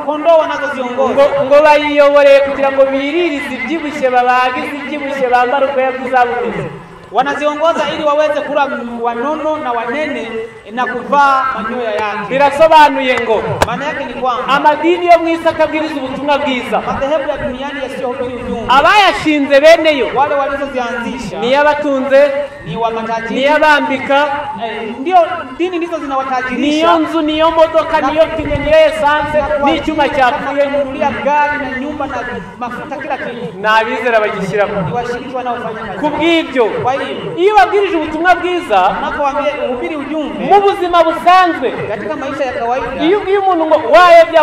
kondoo wanazoziongoza ngo bayiyoboreye kugira ngo biririze ibyibushye, babagize ibyibushye, bambara ubwoya bw'izabunize. Wanaziongoza ili waweze kula wanono na wanene na kuvaa manyoya yake. Birasobanuye ngo maana yake ni kwamba amadini yo mwisi akabwiriza ubutumwa bwiza, madhehebu ya duniani yasiyohubiri ujumbe, abayashinze bene yo, wale walizozianzisha ni abatunze, ni wa matajiri, ni abambika, ndio dini ndizo zinawatajirisha, niyo nzu, niyo modoka, niyo pine, niyo esanse, ni icyuma cyapfuye, kununulia gari na nyumba na mafuta, kila kitu n'abizera bagishyiramo. ni washiriki wanaofanya kazi. Kubw'ibyo iyo babwirije ubutumwa bwiza, unapoambia uhubiri ujumbe mu buzima busanzwe, katika maisha ya kawaida, iyo umuntu ngo wayobye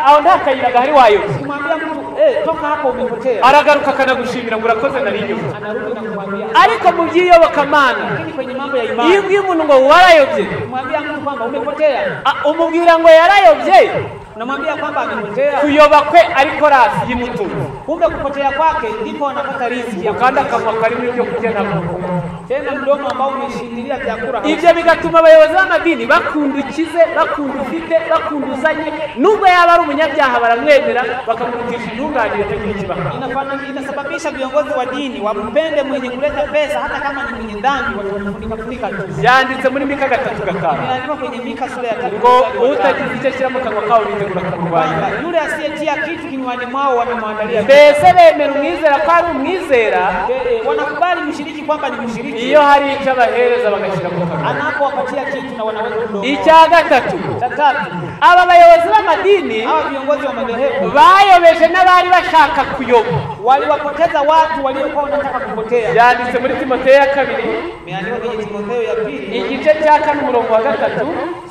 aho nta kayira gahari wayobye, kumwambia mtu toka hapo umepotea, aragaruka akanagushimira ngo urakoze nari nyuma, anarudi na kumwambia. ariko mu by'iyobokamana, Lakini kwenye mambo ya imani, iyo umuntu ngo warayobye, kumwambia mtu kwamba umepotea, umubwira ngo yarayobye, unamwambia kwamba amepotea. kuyoba kwe ariko rasi y'imutungo, Kumbe kupotea kwake ndipo anapata riziki, kandi akanwa karimo ibyo kurya nabwo, tena mdomo ambao umeshindilia vyakula. ibyo bigatuma abayobozi b'amadini bakunda ukize, bakunda ufite, bakunda uzanye, nubwo yaba ari umunyabyaha baramwemera, bakamurutisha intunganire itagira ikibazo. Inasababisha viongozi wa dini wampende mwenye kuleta pesa, hata kama ni mwenye dhambi watafunika tu. Byanditse muri Mika 3:5 Inaandikwa kwenye Mika sura ya 3 ngo utagize icyo ashyira mu kanwa kawe bitegura kumurwanya. yule asiyetia kitu kinywani mwao wanamwandalia. Mbese bemera umwizera ko ari umwizera, wanakubali mshiriki kwamba ni mshiriki iyo hari icyo abahereza bagashyira mu kanwa, anapowapatia kitu na wanaweka mdomo. icya gatatu, Cha tatu, aba bayobozi b'amadini hawa viongozi wa madhehebu bayobeje n'abari bashaka kuyoba, waliwapoteza watu waliokuwa wanataka kupotea. byanditse muri Timoteyo 2 Imeandikwa kwenye Timotheo ya 2 igice cya 4 umurongo wa 3,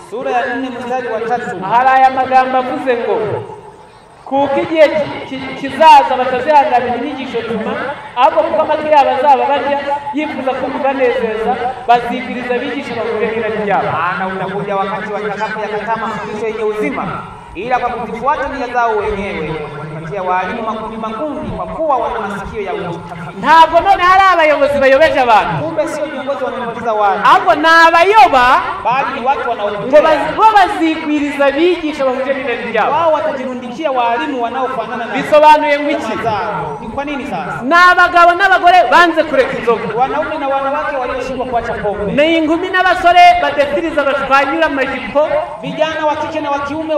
sura ya 4 mstari wa 3. hari aya magambo avuze ngo kuko igihe kizaza batazihanganira inyigisho tuma, ahubwo kuko amatwi yabo azaba barya yifuza kumva nezeza, bazigiriza abigisha bahuje n'irari ryabo. Maana utakuja wakati watakapoyakataa mafundisho yenye uzima, ila kwa kuzifuata nia zao wenyewe watapatia walimu makundi kwa kuwa wana masikio ya utafiti. Ntabwo none hari abayobozi bayobeje abantu, Kumbe sio viongozi wanaopoteza watu, ahubwo ni abayoba bali ni watu ngo wanaopotea. bo bazigwiriza abigisha bahuje n'irari ryabo. Wao watajirundikia walimu wanaofanana na Bisobanuye ngo iki? zao. Ni kwa nini sasa? Ni abagabo n'abagore banze kureka inzoga, Wanaume na wanawake walioshindwa kuacha pombe, ni inkumi n'abasore badefiriza bashwanyura amajipo, vijana wa kike na wa kiume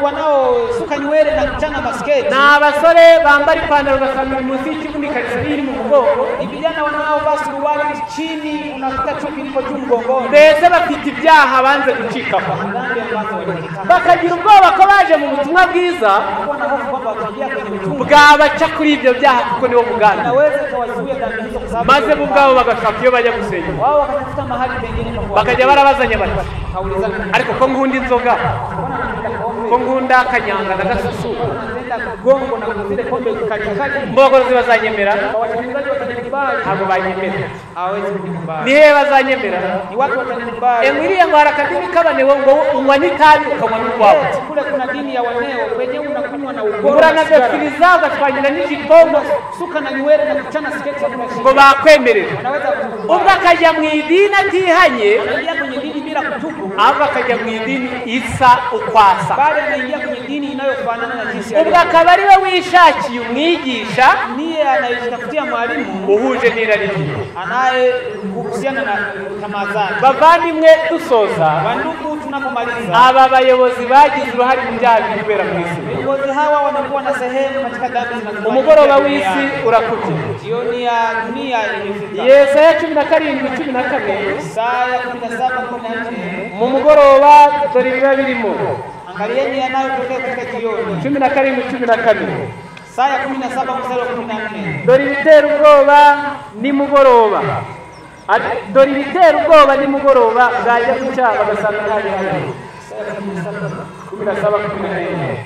wanaosuka nywele na kuchana masketi, ni abasore bambara ipantaro ugasanga munsi y'ikibuno ikariso iri mu mugongo, ni vijana wanaovaa suruali chini unakuta chupi ilipo juu mgongoni. mbese bafite ibyaha banze gucikaho, Dhambi ambazo walikitaka, bakagira ubwoba ko baje mu butumwa bwiza wana hofu kwamba wakiingia kwenye utumwa bwabaca kuri ibyo byaha kuko niwo mugambi, naweza kuwazuia dhambi hizo, kwa sababu maze bo ubwabo bagashaka iyo bajya gusenya, wao wakatafuta mahali pengine pa bakajya barabazanya bati kaulizana, ariko ko nkunda inzoga, mbona napenda pombe, ko nkunda akanyanga na gasusu, napenda gongo na kuzile pombe kali, mbogorozi bazanyemera, watangazaji watanikubali, ntabwo banyemera. hawezi kunikubali. Ni hehe bazanyemera? Ni watu watanikubali. Mwiriye ngo hari akadini k'abanewo ngo unywa n'itabi ukanywa n'urwabo, Kule kuna dini ya waneo wenyewe unakunywa na ugoro uranagafiriza ugashwanyira n'ijipo suka na nywele na kuchana sketi ya ngo bakwemerera, unaweza ubwo akajya mu idini atihanye, kuingia kwenye dini bila kutubu, ahubwo akajya mu idini isa ukwasa, bali anaingia kwenye dini inayofanana na jinsi ubwo akaba ari we wishakiye umwigisha niye anayetafutia mwalimu uhuje n'irari rye. anaye kuhusiana na tamaa zake. Bavandimwe, dusoza, Wandugu, tunapomaliza, aba bayobozi bagize uruhare mu byaha biri kubera mu isi. viongozi hawa wamekuwa na sehemu katika dhambi zinazofanyika. Umugoroba w'isi urakubye. Jioni ya dunia imefika. Yesaya 17:14, Isaya 17:14. mu mugoroba dore ibiba birimo. Angalieni yanayotokea katika jioni. 17:14, Isaya 17:14. dore ibitera ubwoba nimugoroba, dore ibitera ubwoba nimugoroba bwajya gucya bagasanga nta bihari. 17:14.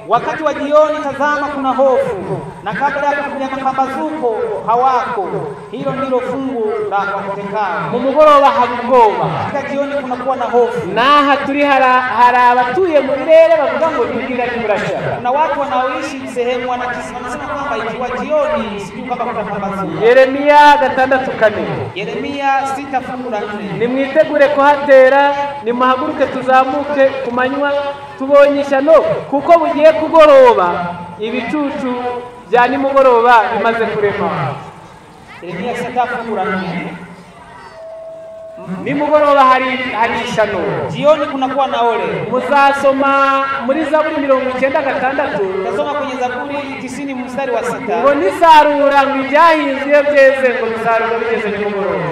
Wakati wa jioni tazama kuna hofu, na kabla ya kuja mapambazuko hawako. Hilo ndilo fungu la watekao. mu mugoroba habwoba, Katika jioni kunakuwa na hofu. naha turi hari abatuye mu birere bavuga ngo ntigira kimurasha. Kuna watu wanaoishi sehemu wanasema kwamba ikiwa jioni sijui kama kutapambazuka. Yeremiya 6:4. Yeremia 6 fungu la 4. Nimwitegure kuhatera, nimuhaguruke tuzamuke ku manywa tubonye ishyano, kuko bugiye kugoroba, ibicucu bya nimugoroba bimaze kurema. Yeremia 6 fungu la 4. Nimugoroba hari ishyano, Jioni kunakuwa na ole. muzasoma muri Zaburi 96. Tasoma kwenye Zaburi 90 mstari wa 6. ngo nisarura ngo ibyahinze iyo byeze ngo bisarura bigeze nimugoroba.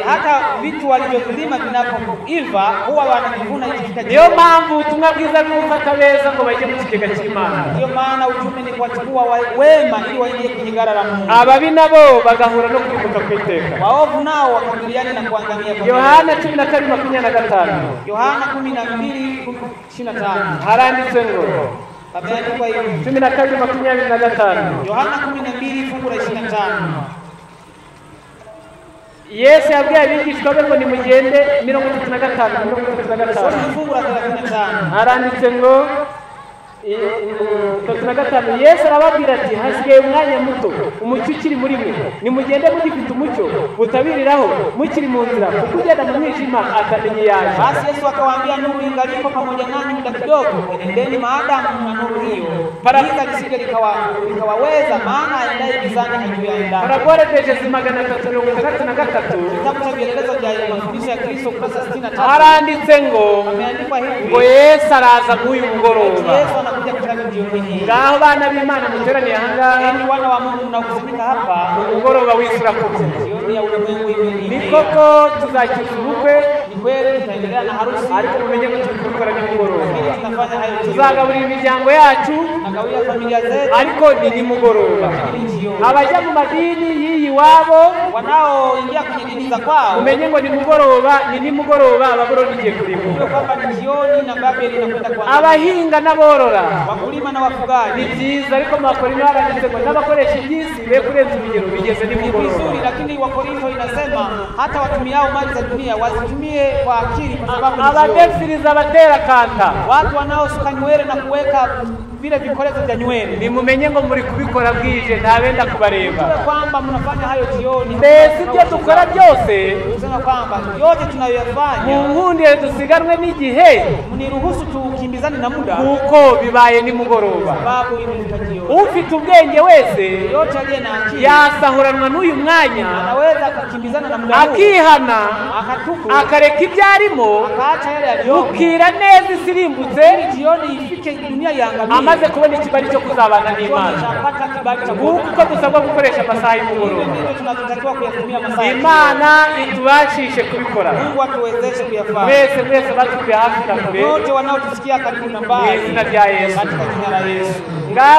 Hata vitu walivyovilima vinapoiva huwa wanavivuna ikifika jioni. Niyo mpamvu ubutumwa bwiza bw'ufata beza ngo bajye mu kigega cy'Imana. Ndio maana utume ni kuwachukua wema ili waingie kwenye gara la Mungu. Ababi nabo bagahura no kwibuka kwiteka. Waovu nao wakabiliane na kuangamia. Yohana 12:25. Yohana 12:25. Haranditse ngo pameandikwa hivi 12:25. Yohana 12 fungu la 25. Yesu yabwiye abigishwa be ngo nimugende 35. Fungu la 35. Haranditse ngo 35. Yesu arababwira ati hasigaye umwanya muto, umucyo ukiri muri mwe, nimugende mugifite umucyo butabiriraho mukiri mu nzira, kuko ugenda mu mwijima atamenya yaje. Basi Yesu akawaambia, nuru ingalipo pamoja nanyi muda kidogo, endeni maadamu mna nuru hiyo, giza lisije likawaweza, maana aendaye gizani hajui aendapo. Parabole pages 333. Kitabu cha vielelezo vya mafundisho ya Kristo kurasa 63. Haranditse ngo Ameandikwa hivi, ngo Yesu araza nk'uyu mugoroba. Yesu anakuja kutaka jioni hii. Ngaho bana b'Imana muteraniye ahangaha, Enyi wana wa Mungu mnaokusanyika hapa, umugoroba w'Isura kuko jioni ya ulimwengu hivi. ni koko tuzakiza ubukwe, Ni kweli tutaendelea na harusi, ariko mumenye ko turi kubikora nimugoroba. tunafanya hayo jioni. Tuzagaburira imiryango yacu, Nagawia familia zetu, ariko ni nimugoroba. ni jioni. Abajya mu madini y'iyi wabo Wanaoingia kwenye dini za kwao, mumenye ngo nimugoroba, ni nimugoroba Babuloni igiye kurimbuka. kwamba ni jioni na Babeli inakwenda kwa Abahinga n'aborora wakulima na ni wafugaji. byiza, ariko mu Bakorinto haranditse ngo n'abakoresha iby'isi be kurenza urugero bigeze Ni nimugoroba. vizuri, lakini Wakorintho inasema hata watumiao mali za dunia wazitumie kwa akili, kwa sababu ni jioni. Abadefiriza abatera kanta, Watu wanaosuka nywele na kuweka vile vikolezo vya nywele, nimumenye ngo muri kubikora bwije, ntabenda kubareba. kwamba mnafanya hayo jioni. Mbese ibyo dukora byose Tunasema kwamba yote tunayoyafanya, munkundire dusiganwe n'igihe, mniruhusu tukimbizane na muda, kuko bibaye nimugoroba. sababu imefika jioni. Ufite ubwenge wese Yote aliye na akili yasahuranwa n'uyu mwanya, anaweza akakimbizana na muda huu, akihana, akatubu, akareka ibyo arimo, akaacha yale yaliyomo, ukira neza isirimbutse, jioni ifike dunia iangamie, amaze kubona ikibari cyo kuzabana n'Imana. tunapata kibali cha Kuko dusabwa gukoresha amasaha y'umugoroba. Ndio tunatakiwa kuyatumia masaa. Imana itubashishe kubikora. Mungu atuwezeshe kuyafanya. Mwese batuye hafi na kure, Wote wanaotusikia karibu na mbali, mu izina rya Yesu. katika jina la Yesu. Ngaho